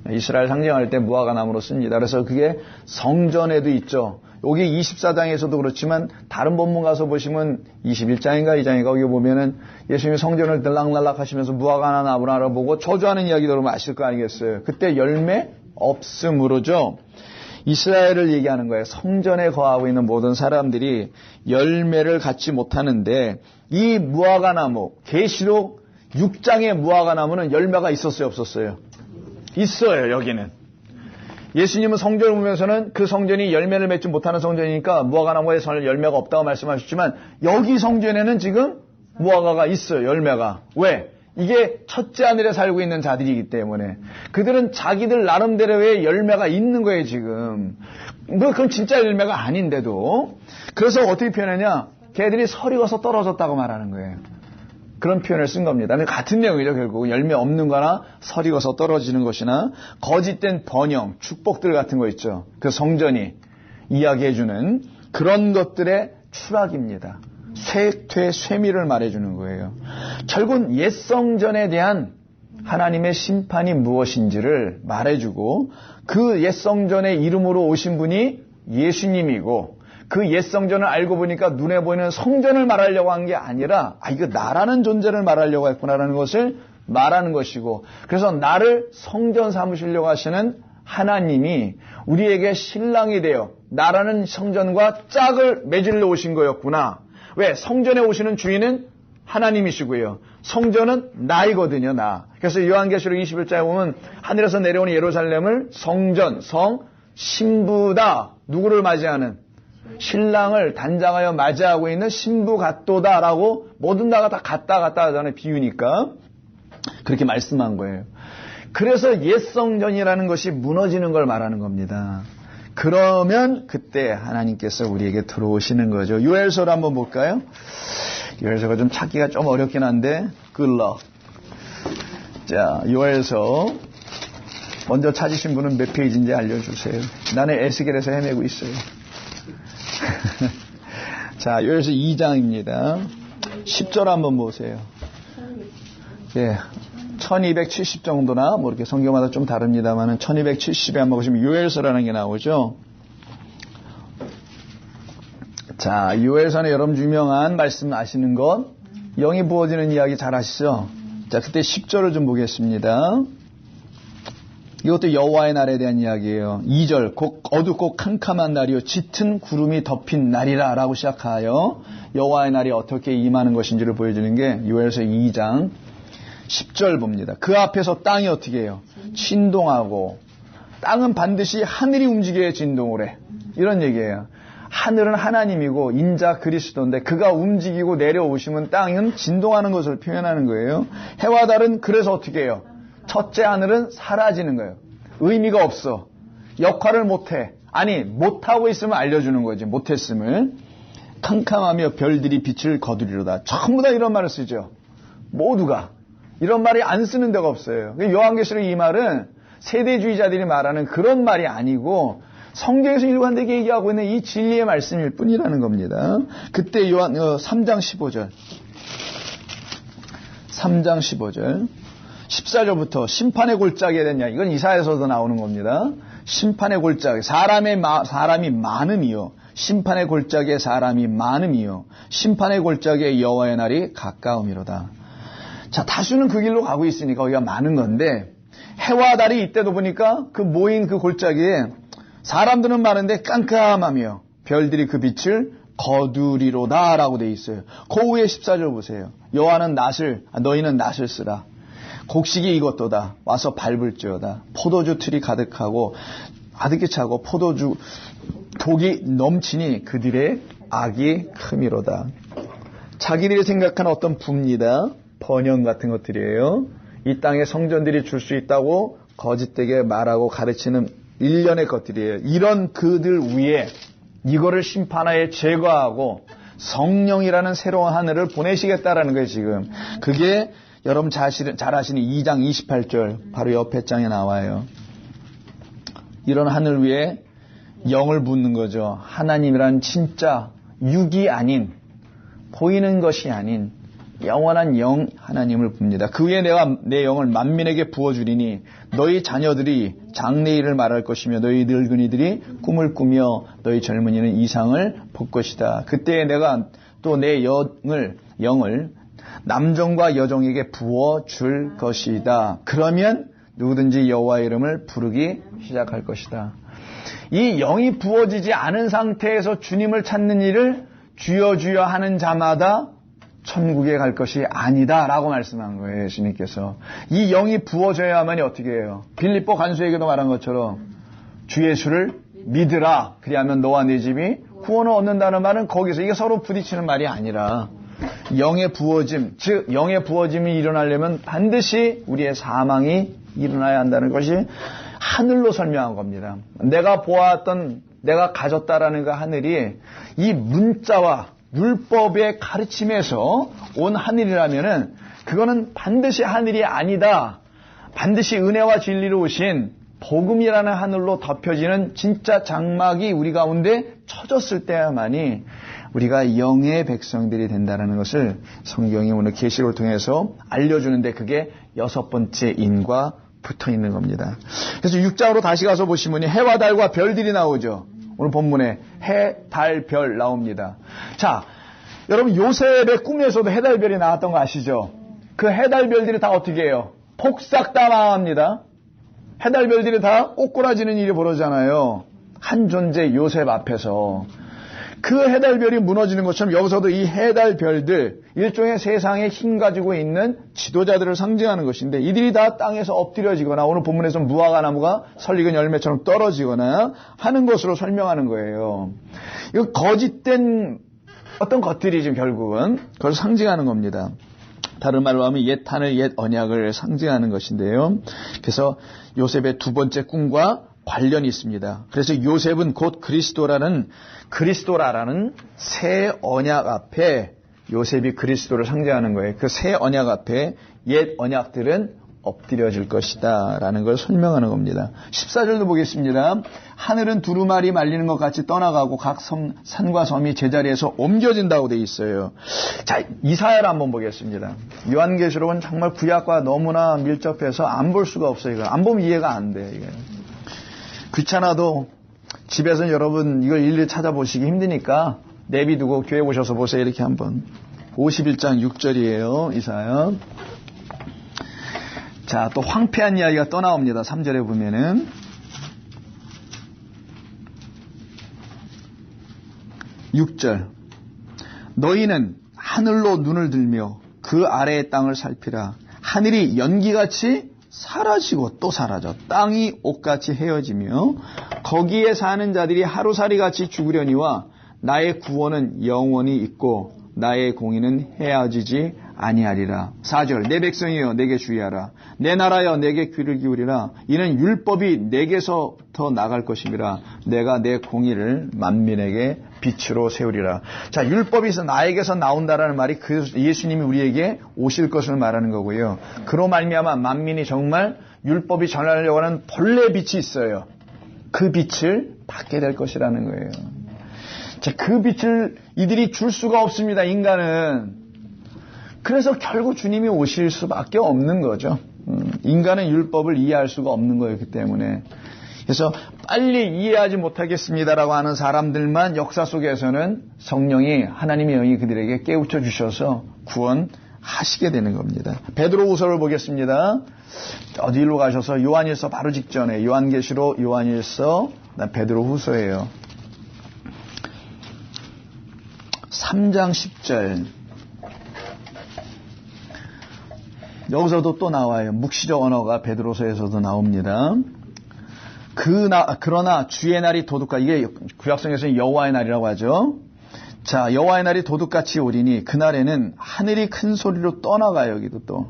이스라엘 상징할 때 무화과 나무로 씁니다. 그래서 그게 성전에도 있죠. 여기 24장에서도 그렇지만 다른 본문 가서 보시면 21장인가 2장인가 거기 보면은 예수님이 성전을 들락날락 하시면서 무화과 나무를 알아보고 저주하는 이야기도 그러면 아실 거 아니겠어요. 그때 열매 없음으로죠. 이스라엘을 얘기하는 거예요. 성전에 거하고 있는 모든 사람들이 열매를 갖지 못하는데 이 무화과 나무 계시록 6장의 무화과 나무는 열매가 있었어요 없었어요? 있어요. 여기는. 예수님은 성전을 보면서는 그 성전이 열매를 맺지 못하는 성전이니까 무화과 나무에 열매가 없다고 말씀하셨지만 여기 성전에는 지금 무화과가 있어요. 열매가. 왜? 이게 첫째 하늘에 살고 있는 자들이기 때문에 그들은 자기들 나름대로의 열매가 있는 거예요. 지금. 그건 진짜 열매가 아닌데도. 그래서 어떻게 표현하냐? 걔들이 서리가서 떨어졌다고 말하는 거예요. 그런 표현을 쓴 겁니다. 같은 내용이죠. 결국 열매 없는 거나 서리가서 떨어지는 것이나 거짓된 번영, 축복들 같은 거 있죠. 그 성전이 이야기해주는 그런 것들의 추락입니다. 쇠퇴, 쇠미를 말해주는 거예요. 결국은 옛 성전에 대한 하나님의 심판이 무엇인지를 말해주고 그 옛 성전의 이름으로 오신 분이 예수님이고 그 옛 성전을 알고 보니까 눈에 보이는 성전을 말하려고 한 게 아니라 이거 나라는 존재를 말하려고 했구나라는 것을 말하는 것이고 그래서 나를 성전 삼으시려고 하시는 하나님이 우리에게 신랑이 되어 나라는 성전과 짝을 맺으려 오신 거였구나. 왜? 성전에 오시는 주인은 하나님이시고요. 성전은 나이거든요. 나. 그래서 요한계시록 21장에 보면 하늘에서 내려오는 예루살렘을 성전, 신부다. 누구를 맞이하는? 신랑을 단장하여 맞이하고 있는 신부 같도다라고 모든 나가 다 같다 하잖아요. 비유니까. 그렇게 말씀한 거예요. 그래서 옛 성전이라는 것이 무너지는 걸 말하는 겁니다. 그러면 그때 하나님께서 우리에게 들어오시는 거죠. 요엘서를 한번 볼까요? 요엘서가 좀 찾기가 좀 어렵긴 한데 good luck. 자, 요엘서 먼저 찾으신 분은 몇 페이지인지 알려주세요. 나는 에스겔에서 헤매고 있어요. 자, 요엘서 2장입니다. 10절 한번 보세요. 예, 1270 정도나 뭐 이렇게 성경마다 좀 다릅니다만은 1270에 한번 보시면 요엘서라는 게 나오죠. 자, 요엘서는 여러분 유명한 말씀 아시는 것, 영이 부어지는 이야기 잘 아시죠? 자, 그때 10절을 좀 보겠습니다. 이것도 여호와의 날에 대한 이야기예요. 2절, 어둡고 캄캄한 날이요 짙은 구름이 덮인 날이라 라고 시작하여 여호와의 날이 어떻게 임하는 것인지를 보여주는 게 요엘서 2장 10절 봅니다. 그 앞에서 땅이 어떻게 해요? 진동하고, 땅은 반드시 하늘이 움직여야 진동을 해. 이런 얘기예요. 하늘은 하나님이고 인자 그리스도인데 그가 움직이고 내려오시면 땅은 진동하는 것을 표현하는 거예요. 해와 달은 그래서 어떻게 해요? 첫째 하늘은 사라지는 거예요. 의미가 없어. 역할을 못해. 아니, 못하고 있으면 알려주는 거지. 못했음을. 캄캄하며 별들이 빛을 거두리로다. 전부 다 이런 말을 쓰죠. 모두가. 이런 말이 안 쓰는 데가 없어요. 요한계시록 이 말은 세대주의자들이 말하는 그런 말이 아니고 성경에서 일관되게 얘기하고 있는 이 진리의 말씀일 뿐이라는 겁니다. 그때 요한 3장 15절 3장 15절 14절부터 심판의 골짜기에 대한 이야기. 이건 이사야서도 나오는 겁니다. 심판의 골짜기, 사람이 많음이요. 심판의 골짜기에 사람이 많음이요. 심판의 골짜기에 여호와의 날이 가까움이로다. 자, 다수는 그 길로 가고 있으니까 거기가 많은 건데, 해와 달이 이때도 보니까 그 모인 그 골짜기에 사람들은 많은데 깜깜하며 별들이 그 빛을 거두리로다 라고 돼 있어요. 그 후에 14절 보세요. 여호와는 너희는 낫을 쓰라. 곡식이 익었도다. 와서 밟을지어다. 포도주 틀이 가득하고 아득히 차고 포도주 독이 넘치니 그들의 악이 큼이로다. 자기들이 생각하는 어떤 붐니다. 번영 같은 것들이에요. 이 땅에 성전들이 줄 수 있다고 거짓되게 말하고 가르치는 일련의 것들이에요. 이런 그들 위에 이거를 심판하에 제거하고 성령이라는 새로운 하늘을 보내시겠다라는 거예요, 지금. 그게 여러분 잘 아시는 2장 28절 바로 옆에 장에 나와요. 이런 하늘 위에 영을 붓는 거죠. 하나님이란 진짜 육이 아닌, 보이는 것이 아닌 영원한 영 하나님을 봅니다. 그 위에 내가 내 영을 만민에게 부어주리니 너희 자녀들이 장래일을 말할 것이며 너희 늙은이들이 꿈을 꾸며 너희 젊은이는 이상을 볼 것이다. 그때 내가 또 내 영을 남종과 여종에게 부어줄 것이다. 그러면 누구든지 여호와의 이름을 부르기 시작할 것이다. 이 영이 부어지지 않은 상태에서 주님을 찾는 일을 주여 주여 하는 자마다 천국에 갈 것이 아니다 라고 말씀한 거예요. 예수님께서. 이 영이 부어져야만이 어떻게 해요? 빌립보 간수에게도 말한 것처럼 주 예수를 믿으라. 그리하면 너와 네 집이 구원을 얻는다는 말은 거기서 이게 서로 부딪히는 말이 아니라 영의 부어짐, 즉 영의 부어짐이 일어나려면 반드시 우리의 사망이 일어나야 한다는 것이 하늘로 설명한 겁니다. 내가 보았던, 내가 가졌다라는 그 하늘이 이 문자와 율법의 가르침에서 온 하늘이라면은 그거는 반드시 하늘이 아니다. 반드시 은혜와 진리로 오신 복음이라는 하늘로 덮여지는 진짜 장막이 우리 가운데 쳐졌을 때야만이 우리가 영의 백성들이 된다는 것을 성경이 오늘 계시록을 통해서 알려주는데 그게 6번째 인과 붙어 있는 겁니다. 그래서 6장으로 다시 가서 보시면 해와 달과 별들이 나오죠. 오늘 본문에 해, 달, 별 나옵니다. 자, 여러분 요셉의 꿈에서도 해, 달, 별이 나왔던 거 아시죠? 그 해, 달, 별들이 다 어떻게 해요? 폭삭 다 망합니다. 해, 달, 별들이 다 꼬꾸라지는 일이 벌어지잖아요. 한 존재 요셉 앞에서. 그 해, 달, 별이 무너지는 것처럼 여기서도 이 해, 달, 별들 일종의 세상에 힘 가지고 있는 지도자들을 상징하는 것인데 이들이 다 땅에서 엎드려지거나 오늘 본문에서 무화과 나무가 설익은 열매처럼 떨어지거나 하는 것으로 설명하는 거예요. 이거 거짓된 어떤 것들이 지금 결국은 그걸 상징하는 겁니다. 다른 말로 하면 옛 하늘 옛 언약을 상징하는 것인데요. 그래서 요셉의 두 번째 꿈과 관련이 있습니다. 그래서 요셉은 곧 그리스도라는 새 언약 앞에 요셉이 그리스도를 상징하는 거예요. 그 새 언약 앞에 옛 언약들은 엎드려질 것이다 라는 걸 설명하는 겁니다. 14절도 보겠습니다. 하늘은 두루마리 말리는 것 같이 떠나가고 각 산과 섬이 제자리에서 옮겨진다고 되어 있어요. 자, 이사야를 한번 보겠습니다. 요한계시록은 정말 구약과 너무나 밀접해서 안 볼 수가 없어요. 이거 안 보면 이해가 안 돼. 이게. 귀찮아도 집에서 여러분 이걸 일일이 찾아보시기 힘드니까 내비두고 교회 오셔서 보세요. 이렇게 한번. 51장 6절이에요. 이사야. 자, 또 황폐한 이야기가 또 나옵니다. 3절에 보면은. 6절. 너희는 하늘로 눈을 들며 그 아래의 땅을 살피라. 하늘이 연기같이 사라지고 또 사라져. 땅이 옷같이 헤어지며 거기에 사는 자들이 하루살이같이 죽으려니와 나의 구원은 영원히 있고 나의 공의는 헤어지지 아니하리라. 4절. 내 백성이여 내게 주의하라. 내 나라여 내게 귀를 기울이라. 이는 율법이 내게서부터 나갈 것임이라. 내가 내 공의를 만민에게 빛으로 세우리라. 자, 율법이 나에게서 나온다라는 말이 그 예수님이 우리에게 오실 것을 말하는 거고요. 그로 말미암아 만민이 정말 율법이 전하려고 하는 본래 빛이 있어요. 그 빛을 받게 될 것이라는 거예요. 자, 그 빛을 이들이 줄 수가 없습니다. 인간은. 그래서 결국 주님이 오실 수밖에 없는 거죠. 인간은 율법을 이해할 수가 없는 거였기 때문에. 그래서 빨리 이해하지 못하겠습니다라고 하는 사람들만 역사 속에서는 성령이 하나님의 영이 그들에게 깨우쳐 주셔서 구원하시게 되는 겁니다. 베드로후서를 보겠습니다. 어디로 가셔서 요한일서 바로 직전에 요한계시록, 요한일서, 베드로후서예요. 3장 10절. 여기서도 또 나와요. 묵시적 언어가 베드로서에서도 나옵니다. 그러나 주의 날이 도둑같이, 이게 구약성에서는 여호와의 날이라고 하죠. 자, 여호와의 날이 도둑같이 오리니 그날에는 하늘이 큰 소리로 떠나가요. 여기도 또.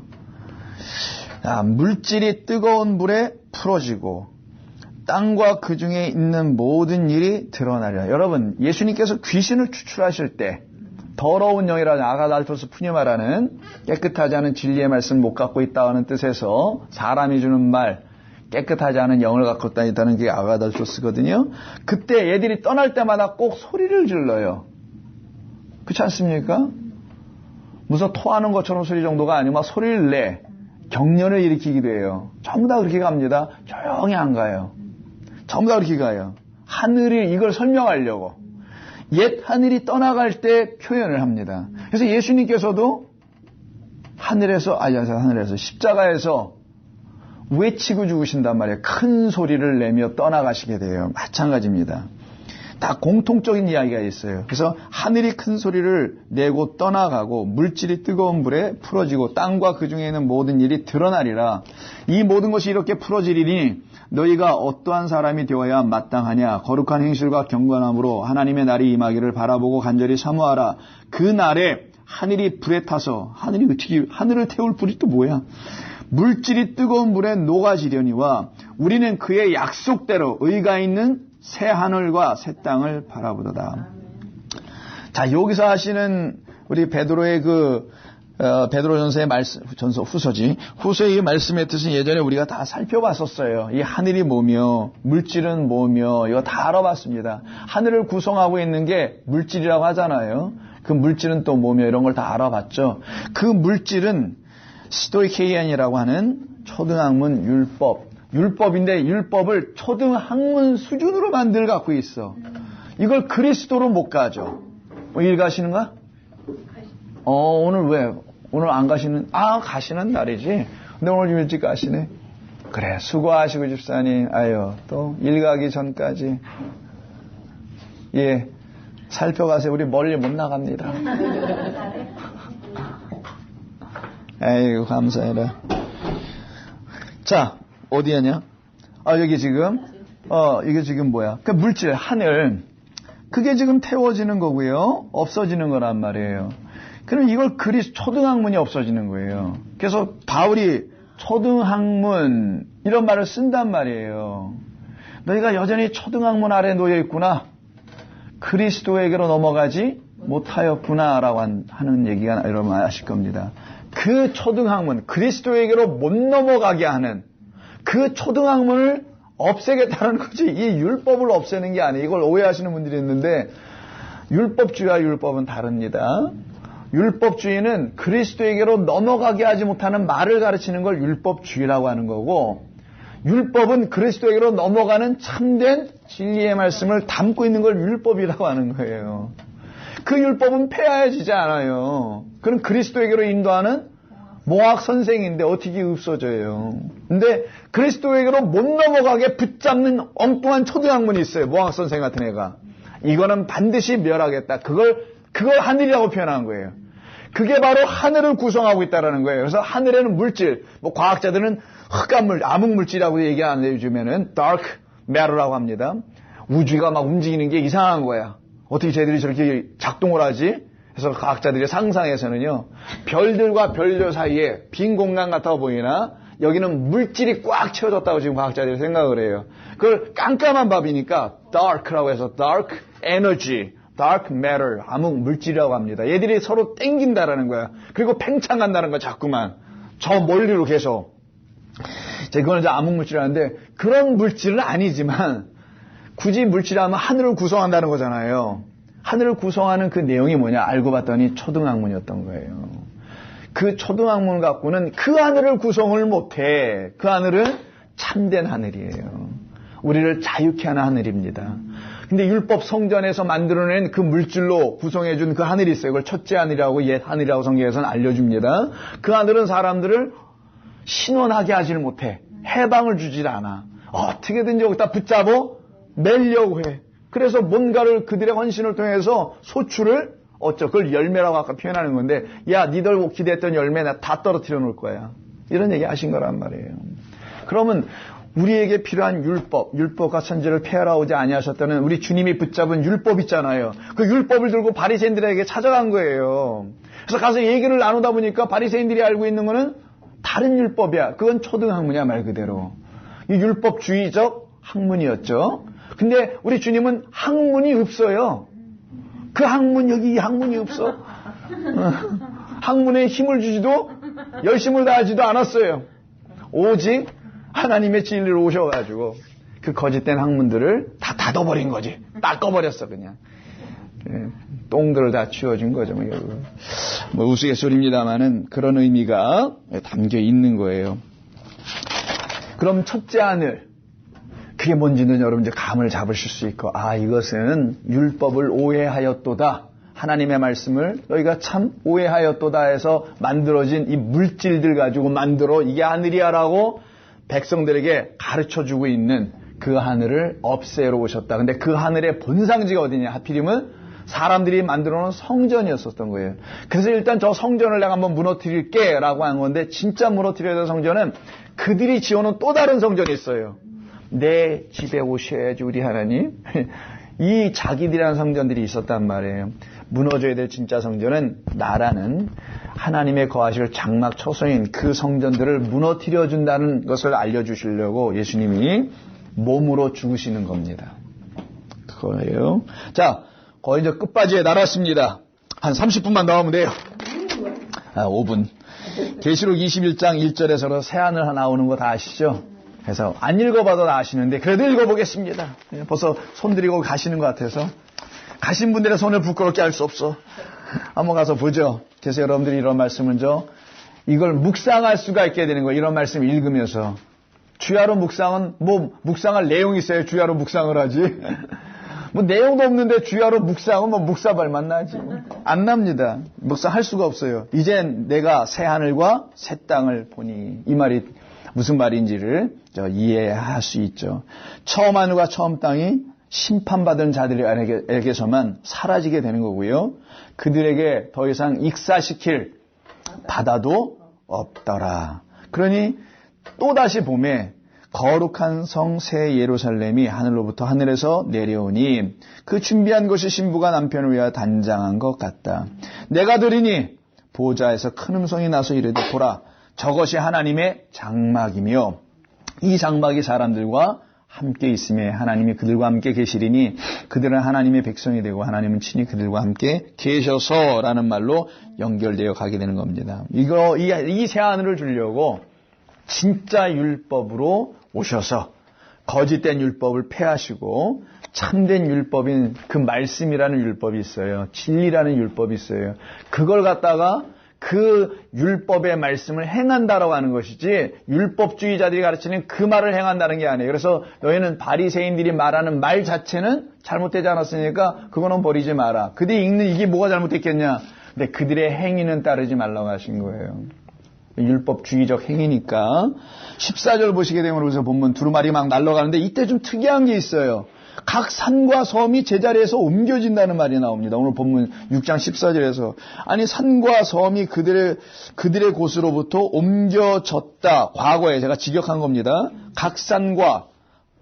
물질이 뜨거운 불에 풀어지고 땅과 그 중에 있는 모든 일이 드러나리라. 여러분, 예수님께서 귀신을 추출하실 때 더러운 영이라는 아가달토스 푸니마라는 깨끗하지 않은 진리의 말씀을 못 갖고 있다는 뜻에서 사람이 주는 말, 깨끗하지 않은 영을 갖고 있다는 게 아가달토스거든요. 그때 얘들이 떠날 때마다 꼭 소리를 질러요. 그렇지 않습니까? 무슨 토하는 것처럼 소리 정도가 아니고 막 소리를 내. 경련을 일으키기도 해요. 전부 다 그렇게 갑니다. 조용히 안 가요. 전부 다 그렇게 가요. 하늘이 이걸 설명하려고. 옛 하늘이 떠나갈 때 표현을 합니다. 그래서 예수님께서도 하늘에서 십자가에서 외치고 죽으신단 말이에요. 큰 소리를 내며 떠나가시게 돼요. 마찬가지입니다. 다 공통적인 이야기가 있어요. 그래서 하늘이 큰 소리를 내고 떠나가고 물질이 뜨거운 불에 풀어지고 땅과 그 중에 있는 모든 일이 드러나리라. 이 모든 것이 이렇게 풀어지리니 너희가 어떠한 사람이 되어야 마땅하냐. 거룩한 행실과 경건함으로 하나님의 날이 임하기를 바라보고 간절히 사모하라. 그 날에 하늘이 불에 타서 하늘을 태울 불이 또 뭐야? 물질이 뜨거운 불에 녹아지려니와 우리는 그의 약속대로 의가 있는 새 하늘과 새 땅을 바라보도다. 자, 여기서 하시는 우리 베드로의 베드로전서의 후서의 말씀의 뜻은 예전에 우리가 다 살펴봤었어요. 이 하늘이 뭐며 물질은 뭐며 이거 다 알아봤습니다. 하늘을 구성하고 있는 게 물질이라고 하잖아요. 그 물질은 또 뭐며 이런 걸 다 알아봤죠. 그 물질은 스토이케이안이라고 하는 초등학문 율법인데 율법을 초등학문 수준으로 만들 갖고 있어. 이걸 그리스도로 못 가죠. 일 가시는가? 오늘 왜? 오늘 안 가시는? 가시는 날이지. 근데 오늘 좀 일찍 가시네. 그래, 수고하시고 집사님. 또 일 가기 전까지 살펴가세요. 우리 멀리 못 나갑니다. 아이고, 감사해라. 자, 어디야냐? 여기 지금, 이게 지금 뭐야? 그 물질, 하늘. 그게 지금 태워지는 거고요. 없어지는 거란 말이에요. 그럼 이걸 초등학문이 없어지는 거예요. 그래서 바울이 초등학문, 이런 말을 쓴단 말이에요. 너희가 여전히 초등학문 아래 놓여 있구나. 그리스도에게로 넘어가지 못하였구나 라고 하는 얘기가 여러분 아실 겁니다. 그 초등학문, 그리스도에게로 못 넘어가게 하는 그 초등학문을 없애겠다는 거지. 이 율법을 없애는 게 아니에요. 이걸 오해하시는 분들이 있는데 율법주의와 율법은 다릅니다. 율법주의는 그리스도에게로 넘어가게 하지 못하는 말을 가르치는 걸 율법주의라고 하는 거고, 율법은 그리스도에게로 넘어가는 참된 진리의 말씀을 담고 있는 걸 율법이라고 하는 거예요. 그 율법은 폐하해지지 않아요. 그럼 그리스도에게로 인도하는 모학 선생인데 어떻게 없어져요. 근데 그리스도에게로 못 넘어가게 붙잡는 엉뚱한 초등학문이 있어요. 모학 선생 같은 애가. 이거는 반드시 멸하겠다. 그걸 하늘이라고 표현한 거예요. 그게 바로 하늘을 구성하고 있다는 거예요. 그래서 하늘에는 물질, 과학자들은 흑암 물질, 암흑물질이라고 얘기하는데 요즘에는 dark matter라고 합니다. 우주가 막 움직이는 게 이상한 거야. 어떻게 쟤들이 저렇게 작동을 하지? 그래서 과학자들의 상상에서는요, 별들과 별들 사이에 빈 공간 같아 보이나 여기는 물질이 꽉 채워졌다고 지금 과학자들이 생각을 해요. 그걸 깜깜한 밤이니까 dark라고 해서 dark energy, dark matter, 암흑 물질이라고 합니다. 얘들이 서로 땡긴다라는 거야. 그리고 팽창한다는 거야, 자꾸만. 저 멀리로 계속. 그건 이제 암흑 물질이라는데 그런 물질은 아니지만 굳이 물질하면 하늘을 구성한다는 거잖아요. 하늘을 구성하는 그 내용이 뭐냐 알고 봤더니 초등학문이었던 거예요. 그 초등학문 갖고는 그 하늘을 구성을 못해. 그 하늘은 참된 하늘이에요. 우리를 자유케 하는 하늘입니다. 근데 율법 성전에서 만들어낸 그 물질로 구성해준 그 하늘이 있어요. 그걸 첫째 하늘이라고 옛 하늘이라고 성경에서는 알려줍니다. 그 하늘은 사람들을 신원하게 하질 못해. 해방을 주질 않아. 어떻게든지 여기다 붙잡아 매려고 해. 그래서 뭔가를 그들의 헌신을 통해서 소출을 그걸 열매라고 아까 표현하는 건데, 야, 니들 기대했던 열매 나 다 떨어뜨려 놓을 거야. 이런 얘기 하신 거란 말이에요. 그러면 우리에게 필요한 율법과 천지를 폐하러 오지 아니하셨다는 우리 주님이 붙잡은 율법 있잖아요. 그 율법을 들고 바리새인들에게 찾아간 거예요. 그래서 가서 얘기를 나누다 보니까 바리새인들이 알고 있는 거는 다른 율법이야. 그건 초등학문이야, 말 그대로. 이 율법주의적 학문이었죠. 근데 우리 주님은 학문이 없어요. 그 학문, 여기 이 학문이 없어. 학문에 힘을 주지도 열심을 다하지도 않았어요. 오직 하나님의 진리로 오셔가지고 그 거짓된 학문들을 다 닫아버린 거지. 닦아버렸어 그냥. 똥들을 다 치워준 거죠. 우스갯소리입니다만은 그런 의미가 담겨 있는 거예요. 그럼 첫째 하늘, 그게 뭔지는 여러분 이제 감을 잡으실 수 있고, 이것은 율법을 오해하였도다. 하나님의 말씀을 너희가 참 오해하였도다 해서 만들어진 이 물질들 가지고 만들어 이게 하늘이야라고 백성들에게 가르쳐주고 있는 그 하늘을 없애러 오셨다. 근데 그 하늘의 본상지가 어디냐? 하필이면 사람들이 만들어 놓은 성전이었었던 거예요. 그래서 일단 저 성전을 내가 한번 무너뜨릴게 라고 한 건데, 진짜 무너뜨려야 될 성전은 그들이 지어놓은 또 다른 성전이 있어요. 내 집에 오셔야지 우리 하나님. 이 자기들이라는 성전들이 있었단 말이에요. 무너져야 될 진짜 성전은 나라는 하나님의 거하실 장막 처소인 그 성전들을 무너뜨려 준다는 것을 알려주시려고 예수님이 몸으로 죽으시는 겁니다. 그거예요. 자, 거의 이제 끝바지에 날았습니다. 한 30분만 더 하면 돼요. 5분. 계시록 21장 1절에서 새하늘 나오는 거 다 아시죠? 그래서 안 읽어봐도 다 아시는데 그래도 읽어보겠습니다. 벌써 손 들이고 가시는 것 같아서. 가신 분들의 손을 부끄럽게 할 수 없어. 한번 가서 보죠. 그래서 여러분들이 이런 말씀은 이걸 묵상할 수가 있게 되는 거예요. 이런 말씀 읽으면서. 주야로 묵상은 묵상할 내용이 있어요. 주야로 묵상을 하지. 내용도 없는데 주야로 묵상은 묵사발만 나지. 안 납니다. 묵상할 수가 없어요. 이젠 내가 새 하늘과 새 땅을 보니. 이 말이 무슨 말인지를 이해할 수 있죠. 처음 하늘과 처음 땅이 심판받은 자들에게서만 사라지게 되는 거고요. 그들에게 더 이상 익사시킬 바다도 없더라. 그러니 또다시 봄에 거룩한 성 새 예루살렘이 하늘로부터 하늘에서 내려오니 그 준비한 것이 신부가 남편을 위하여 단장한 것 같다. 내가 들으니 보좌에서 큰 음성이 나서 이르되 보라, 저것이 하나님의 장막이며 이 장막이 사람들과 함께 있음에 하나님이 그들과 함께 계시리니 그들은 하나님의 백성이 되고 하나님은 친히 그들과 함께 계셔서라는 말로 연결되어 가게 되는 겁니다. 이 새하늘을 주려고 진짜 율법으로 오셔서 거짓된 율법을 폐하시고 참된 율법인 그 말씀이라는 율법이 있어요. 진리라는 율법이 있어요. 그걸 갖다가 그 율법의 말씀을 행한다라고 하는 것이지 율법주의자들이 가르치는 그 말을 행한다는 게 아니에요. 그래서 너희는 바리새인들이 말하는 말 자체는 잘못되지 않았으니까 그거는 버리지 마라. 그들이 읽는 이게 뭐가 잘못됐겠냐. 근데 그들의 행위는 따르지 말라고 하신 거예요. 율법주의적 행위니까. 14절 보시게 되면 그래서 본문 두루마리 막 날아가는데 이때 좀 특이한 게 있어요. 각 산과 섬이 제자리에서 옮겨진다는 말이 나옵니다. 오늘 본문 6장 14절에서 아니 산과 섬이 그들의 곳으로부터 옮겨졌다. 과거에 제가 직역한 겁니다. 각 산과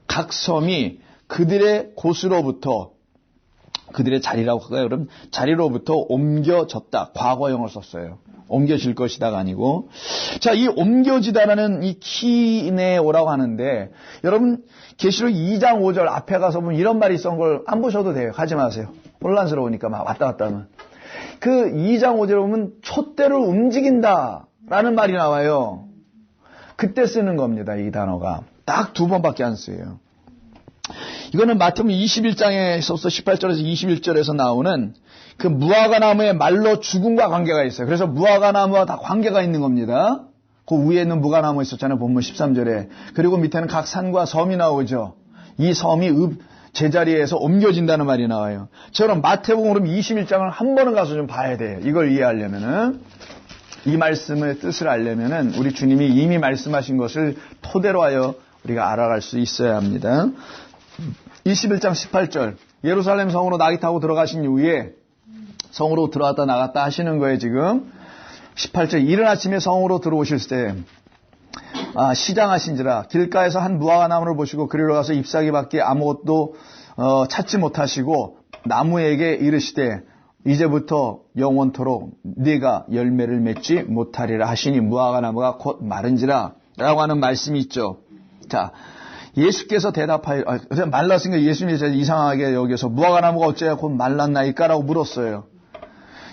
각 섬이 그들의 곳으로부터 그들의 자리라고 할까요? 그럼 자리로부터 옮겨졌다. 과거형을 썼어요. 옮겨질 것이다가 아니고. 자, 이 옮겨지다라는 이 키네오라고 하는데, 여러분, 계시록 2장 5절 앞에 가서 보면 이런 말이 있던 걸 안 보셔도 돼요. 가지 마세요. 혼란스러우니까 막 왔다 갔다 하면. 그 2장 5절에 보면 촛대를 움직인다라는 말이 나와요. 그때 쓰는 겁니다. 이 단어가. 딱 2번밖에 안 쓰여요. 이거는 마태복음 21장에서 18절에서 21절에서 나오는 그 무화과나무의 말로 죽음과 관계가 있어요. 그래서 무화과나무와 다 관계가 있는 겁니다. 그 위에 있는 무화과나무 있었잖아요. 본문 13절에. 그리고 밑에는 각 산과 섬이 나오죠. 이 섬이 제자리에서 옮겨진다는 말이 나와요. 저는 마태복음 21장을 한 번은 가서 좀 봐야 돼요. 이걸 이해하려면은. 이 말씀의 뜻을 알려면은 우리 주님이 이미 말씀하신 것을 토대로 하여 우리가 알아갈 수 있어야 합니다. 21장 18절. 예루살렘 성으로 낙이 타고 들어가신 이후에 성으로 들어왔다 나갔다 하시는 거예요, 지금. 18절. 이른 아침에 성으로 들어오실 때, 시장하신지라 길가에서 한 무화과나무를 보시고 그리로 가서 잎사귀밖에 아무것도 찾지 못하시고 나무에게 이르시되 이제부터 영원토록 네가 열매를 맺지 못하리라 하시니 무화과나무가 곧 마른지라 라고 하는 말씀이 있죠. 자, 예수께서 대답하여, 말랐으니까 예수님이 이상하게 여기서 무화과나무가 어째야 곧 말랐나이까라고 물었어요.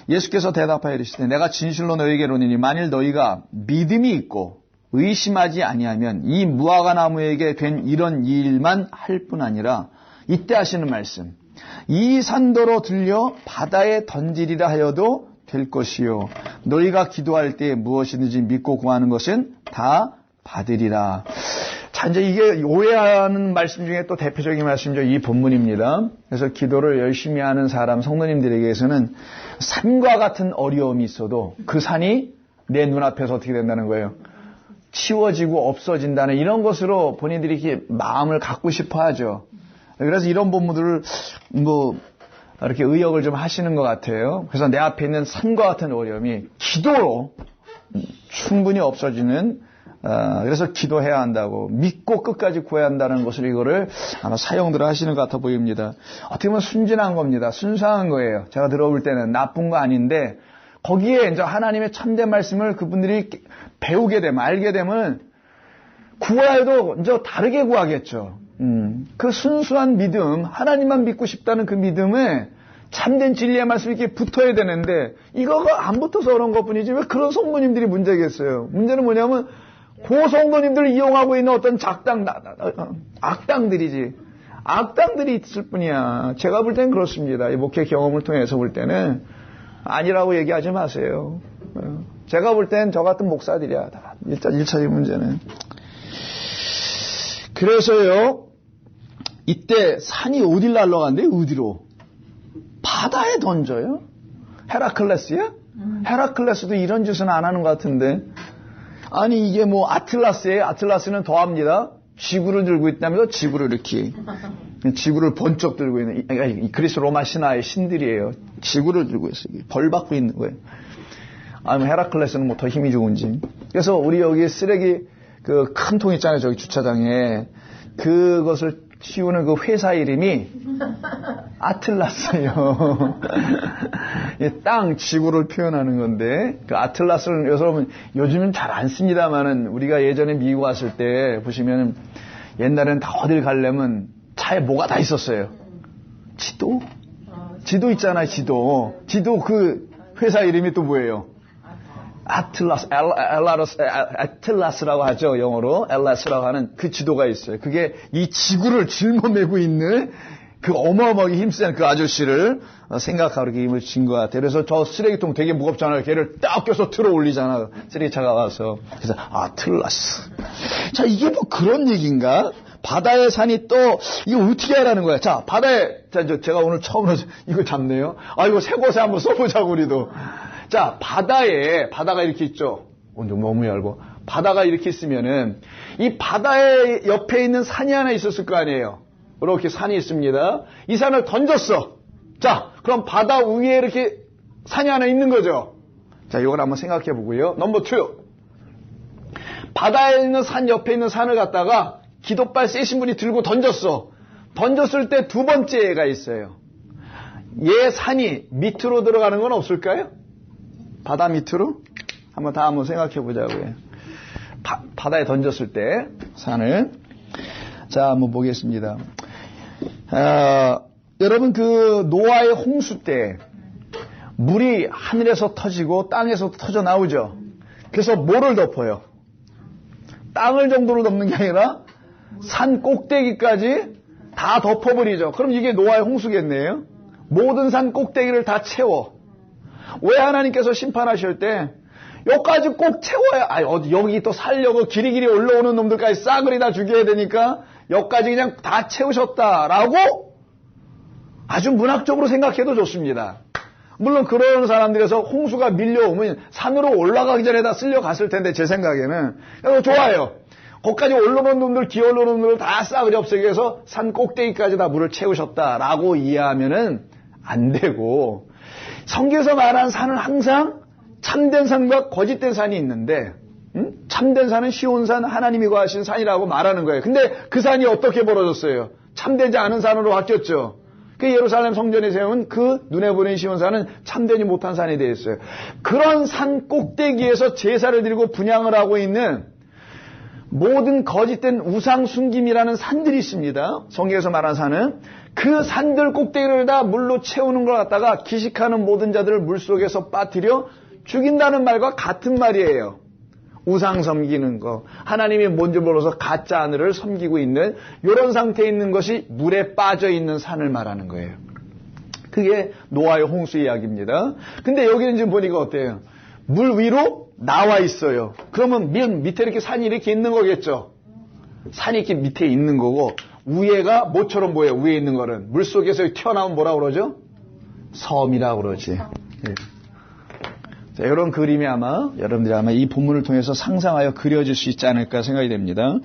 예수께서 대답하여 이르시되 내가 진실로 너희에게 이르노니 만일 너희가 믿음이 있고 의심하지 아니하면 이 무화과나무에게 된 이런 일만 할 뿐 아니라 이때 하시는 말씀. 이 산더러 들려 바다에 던지리라 하여도 될 것이요. 너희가 기도할 때 무엇이든지 믿고 구하는 것은 다 받으리라. 자, 이제 이게 오해하는 말씀 중에 또 대표적인 말씀이죠. 이 본문입니다. 그래서 기도를 열심히 하는 사람, 성도님들에게서는 산과 같은 어려움이 있어도 그 산이 내 눈앞에서 어떻게 된다는 거예요? 치워지고 없어진다는 이런 것으로 본인들이 이렇게 마음을 갖고 싶어 하죠. 그래서 이런 본문들을 이렇게 의역을 좀 하시는 것 같아요. 그래서 내 앞에 있는 산과 같은 어려움이 기도로 충분히 없어지는 그래서 기도해야 한다고 믿고 끝까지 구해야 한다는 것을 이거를 아마 사용들 하시는 것 같아 보입니다. 어떻게 보면 순진한 겁니다. 순수한 거예요. 제가 들어볼 때는 나쁜 거 아닌데 거기에 이제 하나님의 참된 말씀을 그분들이 배우게 되면 알게 되면 구해도 이제 다르게 구하겠죠. 그 순수한 믿음, 하나님만 믿고 싶다는 그 믿음에 참된 진리의 말씀이 이렇게 붙어야 되는데 이거가 안 붙어서 그런 것뿐이지 왜 그런 성도님들이 문제겠어요. 문제는 뭐냐면 그 성도님들을 이용하고 있는 어떤 악당들이지. 악당들이 있을 뿐이야. 제가 볼 땐 그렇습니다. 이 목회 경험을 통해서 볼 때는 아니라고 얘기하지 마세요. 제가 볼 땐 저 같은 목사들이야. 1차적인 문제는. 그래서요, 이때 산이 어딜 날아간대요? 어디로? 바다에 던져요? 헤라클레스야? 헤라클레스도 이런 짓은 안 하는 것 같은데. 아니 이게 뭐 아틀라스예요? 아틀라스는 더합니다. 지구를 들고 있다면서 지구를 이렇게 지구를 번쩍 들고 있는 그리스 로마 신화의 신들이에요. 지구를 들고 있어요. 벌 받고 있는 거예요. 아니면 헤라클레스는 뭐 더 힘이 좋은지. 그래서 우리 여기 쓰레기 그 큰 통 있잖아요. 저기 주차장에 그것을 치우는 그 회사 이름이 아틀라스예요. 땅, 지구를 표현하는 건데 그 아틀라스를 여러분 요즘은 잘 안 씁니다만은 우리가 예전에 미국 왔을 때 보시면 옛날에는 다 어딜 가려면 차에 뭐가 다 있었어요. 지도? 지도 있잖아요, 지도. 지도 그 회사 이름이 또 뭐예요? 아틀라스라고 하죠, 영어로. 엘라스라고 하는 그 지도가 있어요. 그게 이 지구를 짊어매고 있는 그 어마어마하게 힘센 그 아저씨를 생각하고 이렇게 힘을 진 것 같아요. 그래서 저 쓰레기통 되게 무겁잖아요. 걔를 딱 껴서 틀어 올리잖아요. 쓰레기차가 와서. 그래서 아틀라스. 자, 이게 뭐 그런 얘기인가? 바다의 산이 또 이거 어떻게 하라는 거야? 자, 바다에 제가 오늘 처음으로 이거 잡네요. 아, 이거 새 곳에 한번 써보자고 우리도. 자, 바다가 이렇게 있죠. 너무 얇아. 바다가 이렇게 있으면은 이 바다의 옆에 있는 산이 하나 있었을 거 아니에요. 이렇게 산이 있습니다. 이 산을 던졌어. 자, 그럼 바다 위에 이렇게 산이 하나 있는 거죠. 자, 이걸 한번 생각해 보고요. 넘버 2. 바다에 있는 산 옆에 있는 산을 갖다가 기도발 세신 분이 들고 던졌어. 던졌을 때 두 번째 애가 있어요. 얘 산이 밑으로 들어가는 건 없을까요? 바다 밑으로? 한번 생각해 보자고요. 바다에 던졌을 때 산을. 자, 한번 보겠습니다. 여러분 그 노아의 홍수 때 물이 하늘에서 터지고 땅에서 터져 나오죠. 그래서 뭐를 덮어요? 땅을 정도로 덮는 게 아니라 산 꼭대기까지 다 덮어버리죠. 그럼 이게 노아의 홍수겠네요. 모든 산 꼭대기를 다 채워. 왜 하나님께서 심판하실 때 여기까지 꼭 채워야, 여기 또 살려고 길이길이 올라오는 놈들까지 싸그리 다 죽여야 되니까 여기까지 그냥 다 채우셨다라고 아주 문학적으로 생각해도 좋습니다. 물론 그런 사람들에서 홍수가 밀려오면 산으로 올라가기 전에 다 쓸려갔을 텐데 제 생각에는 좋아요. 거기까지 올라오는 놈들, 기어오르는 놈들 다 싸그리 없애기 위해서 산 꼭대기까지 다 물을 채우셨다라고 이해하면은 안 되고, 성경에서 말하는 산은 항상 참된 산과 거짓된 산이 있는데, 참된 산은 시온산, 하나님이 거하신 산이라고 말하는 거예요. 근데 그 산이 어떻게 벌어졌어요? 참되지 않은 산으로 바뀌었죠. 그 예루살렘 성전에 세운 그 눈에 보이는 시온산은 참되지 못한 산이 되었어요. 그런 산 꼭대기에서 제사를 드리고 분향을 하고 있는 모든 거짓된 우상 숨김이라는 산들이 있습니다. 성경에서 말한 산은 그 산들 꼭대기를 다 물로 채우는 걸 갖다가 기식하는 모든 자들을 물속에서 빠뜨려 죽인다는 말과 같은 말이에요. 우상 섬기는 거, 하나님이 뭔지 몰라서 가짜 하늘을 섬기고 있는 이런 상태에 있는 것이 물에 빠져 있는 산을 말하는 거예요. 그게 노아의 홍수 이야기입니다. 근데 여기는 지금 보니까 어때요? 물 위로 나와 있어요. 그러면 밑에 이렇게 산이 이렇게 있는 거겠죠. 산이 이렇게 밑에 있는 거고 위에가 뭐처럼 보여요? 위에 있는 거는 물속에서 튀어나온 뭐라고 그러죠? 섬이라고 그러지. 네. 자, 이런 그림이 여러분들이 아마 이 본문을 통해서 상상하여 그려질 수 있지 않을까 생각이 됩니다.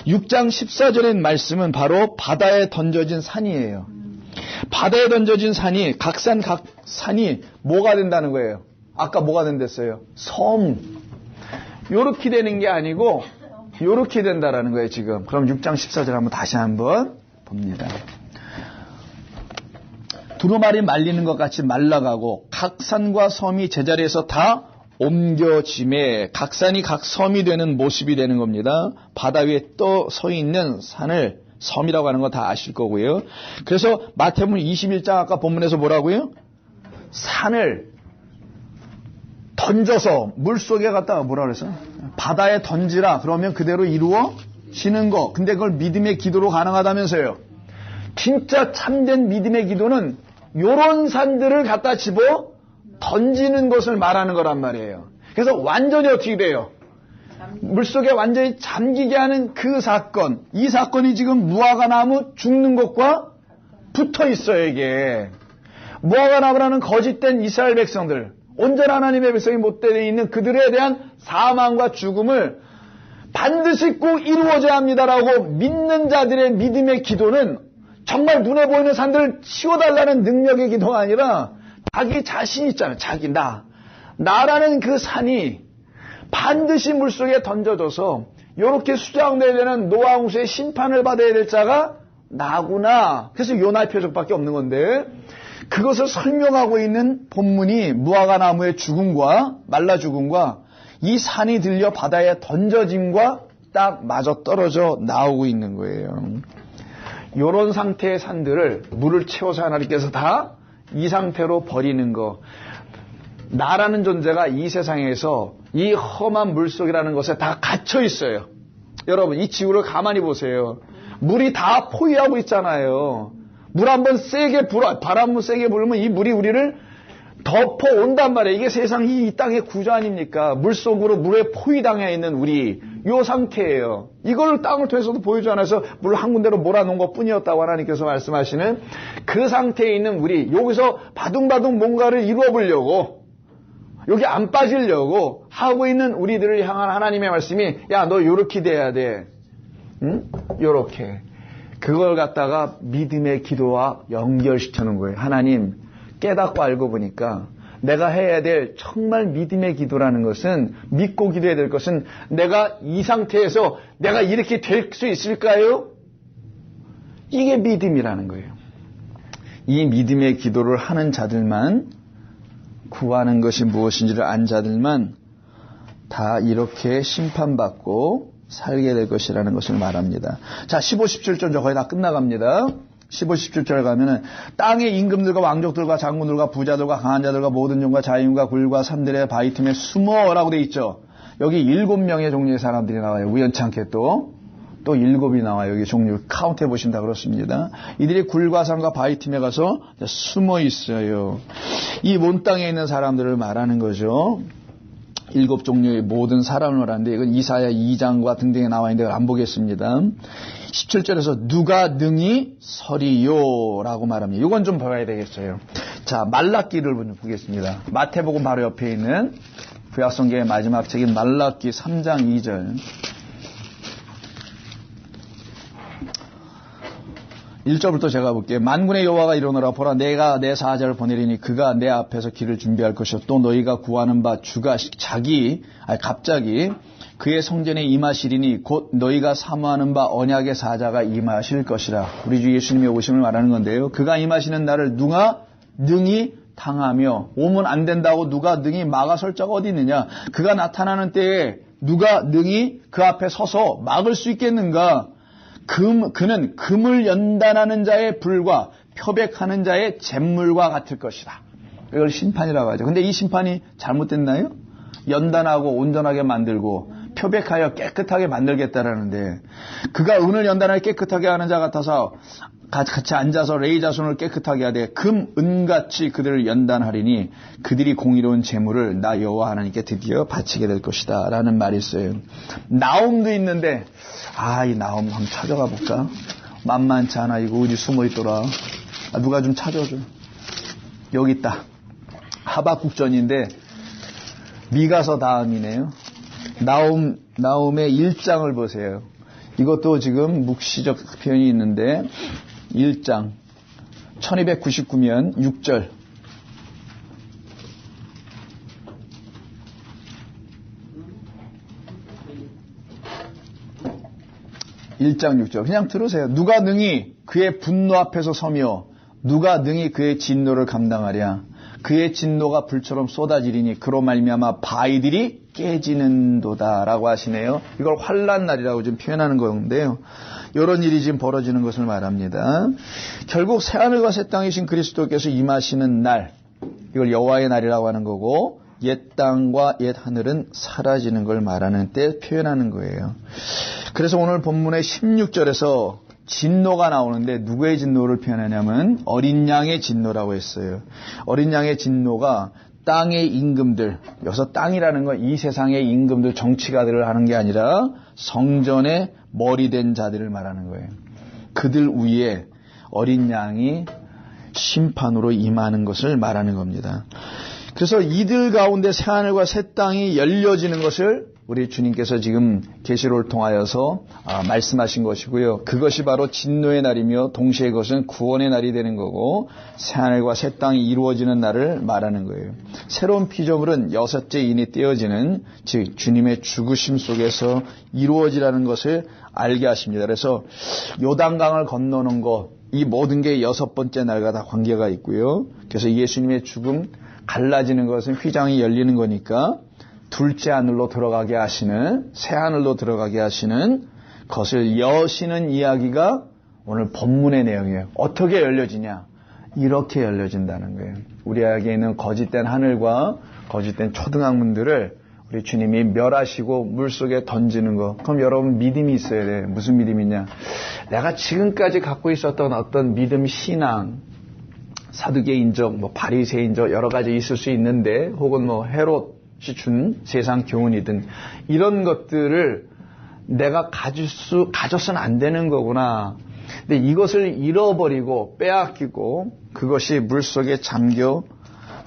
6장 14절의 말씀은 바로 바다에 던져진 산이에요. 바다에 던져진 산이 각 산이 뭐가 된다는 거예요? 아까 뭐가 된댔어요? 섬. 요렇게 되는 게 아니고 요렇게 된다라는 거예요, 지금. 그럼 6장 14절 다시 한번 봅니다. 두루마리 말리는 것 같이 말라가고 각 산과 섬이 제자리에서 다 옮겨짐에 각 산이 각 섬이 되는 모습이 되는 겁니다. 바다 위에 떠 서 있는 산을 섬이라고 하는 거 다 아실 거고요. 그래서 마태복음 21장 아까 본문에서 뭐라고요? 산을 던져서 물속에 갖다가 뭐라 그랬어요? 바다에 던지라. 그러면 그대로 이루어지는 거. 근데 그걸 믿음의 기도로 가능하다면서요. 진짜 참된 믿음의 기도는 요런 산들을 갖다 집어 던지는 것을 말하는 거란 말이에요. 그래서 완전히 어떻게 돼요? 물속에 완전히 잠기게 하는 그 사건. 이 사건이 지금 무화과나무 죽는 것과 붙어 있어요, 이게. 무화과나무라는 거짓된 이스라엘 백성들, 온전한 하나님의 백성이 못되어 있는 그들에 대한 사망과 죽음을 반드시 꼭 이루어져야 합니다라고 믿는 자들의 믿음의 기도는 정말 눈에 보이는 산들을 치워달라는 능력의 기도가 아니라 자기 자신 있잖아요. 자기 나라는 그 산이 반드시 물속에 던져져서 이렇게 수장돼야 되는 노아 홍수의 심판을 받아야 될 자가 나구나. 그래서 요나의 표적밖에 없는 건데 그것을 설명하고 있는 본문이 무화과 나무의 죽음과 말라 죽음과 이 산이 들려 바다에 던져짐과 딱 맞아 떨어져 나오고 있는 거예요. 이런 상태의 산들을 물을 채워서 하나님께서 다 이 상태로 버리는 거. 나라는 존재가 이 세상에서 이 험한 물속이라는 것에 다 갇혀 있어요. 여러분, 이 지구를 가만히 보세요. 물이 다 포위하고 있잖아요. 물 한번 세게 바람 한번 세게 불면 이 물이 우리를 덮어 온단 말이에요. 이게 세상이 이 땅의 구조 아닙니까? 물속으로 물에 포위당해 있는 우리 요 상태예요. 이걸 땅을 통해서도 보여주지 않아서 물 한 군데로 몰아놓은 것뿐이었다고 하나님께서 말씀하시는 그 상태에 있는 우리, 여기서 바둥바둥 뭔가를 이루어 보려고, 여기 안 빠지려고 하고 있는 우리들을 향한 하나님의 말씀이, 야, 너 요렇게 돼야 돼. 응? 요렇게. 그걸 갖다가 믿음의 기도와 연결시키는 거예요. 하나님, 깨닫고 알고 보니까 내가 해야 될 정말 믿음의 기도라는 것은, 믿고 기도해야 될 것은, 내가 이 상태에서 내가 이렇게 될 수 있을까요? 이게 믿음이라는 거예요. 이 믿음의 기도를 하는 자들만, 구하는 것이 무엇인지를 안 자들만 다 이렇게 심판받고 살게 될 것이라는 것을 말합니다. 자, 15, 17절 거의 다 끝나갑니다. 15, 17절 가면은 땅의 임금들과 왕족들과 장군들과 부자들과 강한 자들과 모든 종과 자유인과 굴과 산들의 바위 틈에 숨어라고 돼 있죠. 여기 7명의 종류의 사람들이 나와요. 우연찮게 또 7이 나와요. 여기 종류 카운트해 보신다 그렇습니다. 이들이 굴과 산과 바위 틈에 가서 숨어 있어요. 이 몬 땅에 있는 사람들을 말하는 거죠. 7종류의 모든 사람을 말하는데, 이건 이사야 2장과 등등에 나와 있는데 안 보겠습니다. 17절에서 누가 능히 서리요 라고 말합니다. 이건 좀 봐야 되겠어요. 자, 말라기를 보겠습니다. 마태복음 바로 옆에 있는 구약성경의 마지막 책인 말라기 3장 2절. 1절부터 제가 볼게요. 만군의 여호와가 이르노라. 보라, 내가 내 사자를 보내리니 그가 내 앞에서 길을 준비할 것이요 또 너희가 구하는 바 주가 갑자기 그의 성전에 임하시리니 곧 너희가 사모하는 바 언약의 사자가 임하실 것이라. 우리 주 예수님의 오심을 말하는 건데요. 그가 임하시는 날을 누가 능히 당하며, 오면 안 된다고 누가 능히 막아설 자가 어디 있느냐. 그가 나타나는 때에 누가 능히 그 앞에 서서 막을 수 있겠는가. 그는 금을 연단하는 자의 불과 표백하는 자의 잿물과 같을 것이다. 이걸 심판이라고 하죠. 근데 이 심판이 잘못됐나요? 연단하고 온전하게 만들고 표백하여 깨끗하게 만들겠다라는데, 그가 은을 연단하여 깨끗하게 하는 자 같아서 같이 앉아서 레이자손을 깨끗하게 하되 은같이 그들을 연단하리니 그들이 공의로운 재물을 나 여호와 하나님께 드디어 바치게 될 것이다 라는 말이 있어요. 나홈도 있는데, 이 나홈 한번 찾아가 볼까? 만만치 않아. 이거 어디 숨어있더라. 누가 좀 찾아줘. 여기 있다. 하박국전인데 미가서 다음이네요. 나홈의 1장을 보세요. 이것도 지금 묵시적 표현이 있는데 1장 1299면 6절. (1장 6절) 그냥 들으세요. 누가 능히 그의 분노 앞에서 서며 누가 능히 그의 진노를 감당하랴. 그의 진노가 불처럼 쏟아지리니 그로 말미암아 바위들이 깨지는도다라고 하시네요. 이걸 환난 날이라고 좀 표현하는 건데요. 이런 일이 지금 벌어지는 것을 말합니다. 결국 새하늘과 새 땅이신 그리스도께서 임하시는 날, 이걸 여호와의 날이라고 하는 거고, 옛 땅과 옛 하늘은 사라지는 걸 말하는 때 표현하는 거예요. 그래서 오늘 본문의 16절에서 진노가 나오는데 누구의 진노를 표현하냐면 어린 양의 진노라고 했어요. 어린 양의 진노가 땅의 임금들, 여기서 땅이라는 건 이 세상의 임금들, 정치가들을 하는 게 아니라 성전의 머리 된 자들을 말하는 거예요. 그들 위에 어린 양이 심판으로 임하는 것을 말하는 겁니다. 그래서 이들 가운데 새하늘과 새 땅이 열려지는 것을 우리 주님께서 지금 계시록을 통하여서 말씀하신 것이고요. 그것이 바로 진노의 날이며 동시에 그것은 구원의 날이 되는 거고, 새하늘과 새 땅이 이루어지는 날을 말하는 거예요. 새로운 피조물은 여섯째 인이 떼어지는, 즉 주님의 죽으심 속에서 이루어지라는 것을 알게 하십니다. 그래서 요단강을 건너는 것, 이 모든 게 여섯 번째 날과 다 관계가 있고요. 그래서 예수님의 죽음, 갈라지는 것은 휘장이 열리는 거니까 둘째 하늘로 들어가게 하시는, 새 하늘로 들어가게 하시는 것을 여시는 이야기가 오늘 본문의 내용이에요. 어떻게 열려지냐? 이렇게 열려진다는 거예요. 우리에게 있는 거짓된 하늘과 거짓된 초등학문들을 우리 주님이 멸하시고 물속에 던지는 거. 그럼 여러분 믿음이 있어야 돼요. 무슨 믿음이냐? 내가 지금까지 갖고 있었던 어떤 믿음, 신앙, 사두개인적, 바리새인적 여러 가지 있을 수 있는데, 혹은 헤롯이 준 세상 교훈이든 이런 것들을 내가 가져서는 안 되는 거구나. 근데 이것을 잃어버리고 빼앗기고 그것이 물속에 잠겨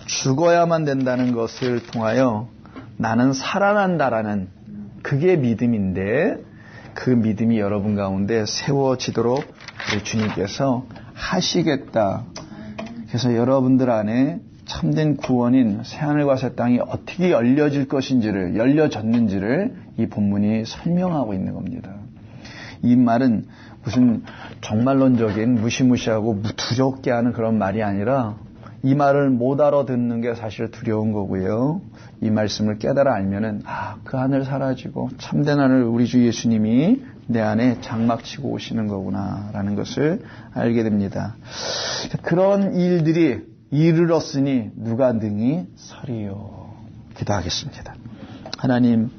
죽어야만 된다는 것을 통하여 나는 살아난다라는 그게 믿음인데, 그 믿음이 여러분 가운데 세워지도록 우리 주님께서 하시겠다. 그래서 여러분들 안에 참된 구원인 새하늘과 새 땅이 어떻게 열려졌는지를 이 본문이 설명하고 있는 겁니다. 이 말은 무슨 정말론적인 무시무시하고 두렵게 하는 그런 말이 아니라, 이 말을 못 알아듣는 게 사실 두려운 거고요. 이 말씀을 깨달아 알면은 그 하늘 사라지고 참된 하늘 우리 주 예수님이 내 안에 장막치고 오시는 거구나라는 것을 알게 됩니다. 그런 일들이 이르렀으니 누가 능히 서리요. 기도하겠습니다. 하나님,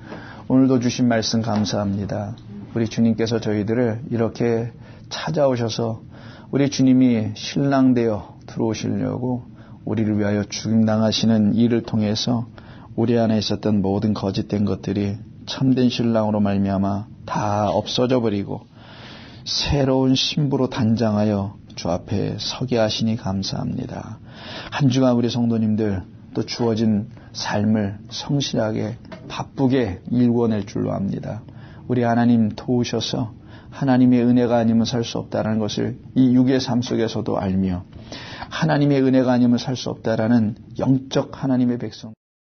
오늘도 주신 말씀 감사합니다. 우리 주님께서 저희들을 이렇게 찾아오셔서 우리 주님이 신랑되어 들어오시려고 우리를 위하여 죽임당하시는 일을 통해서 우리 안에 있었던 모든 거짓된 것들이 참된 신랑으로 말미암아 다 없어져 버리고 새로운 신부로 단장하여 주 앞에 서게 하시니 감사합니다. 한 주간 우리 성도님들 또 주어진 삶을 성실하게 바쁘게 일궈낼 줄로 압니다. 우리 하나님 도우셔서 하나님의 은혜가 아니면 살 수 없다는 것을 이 육의 삶 속에서도 알며, 하나님의 은혜가 아니면 살 수 없다라는 영적 하나님의 백성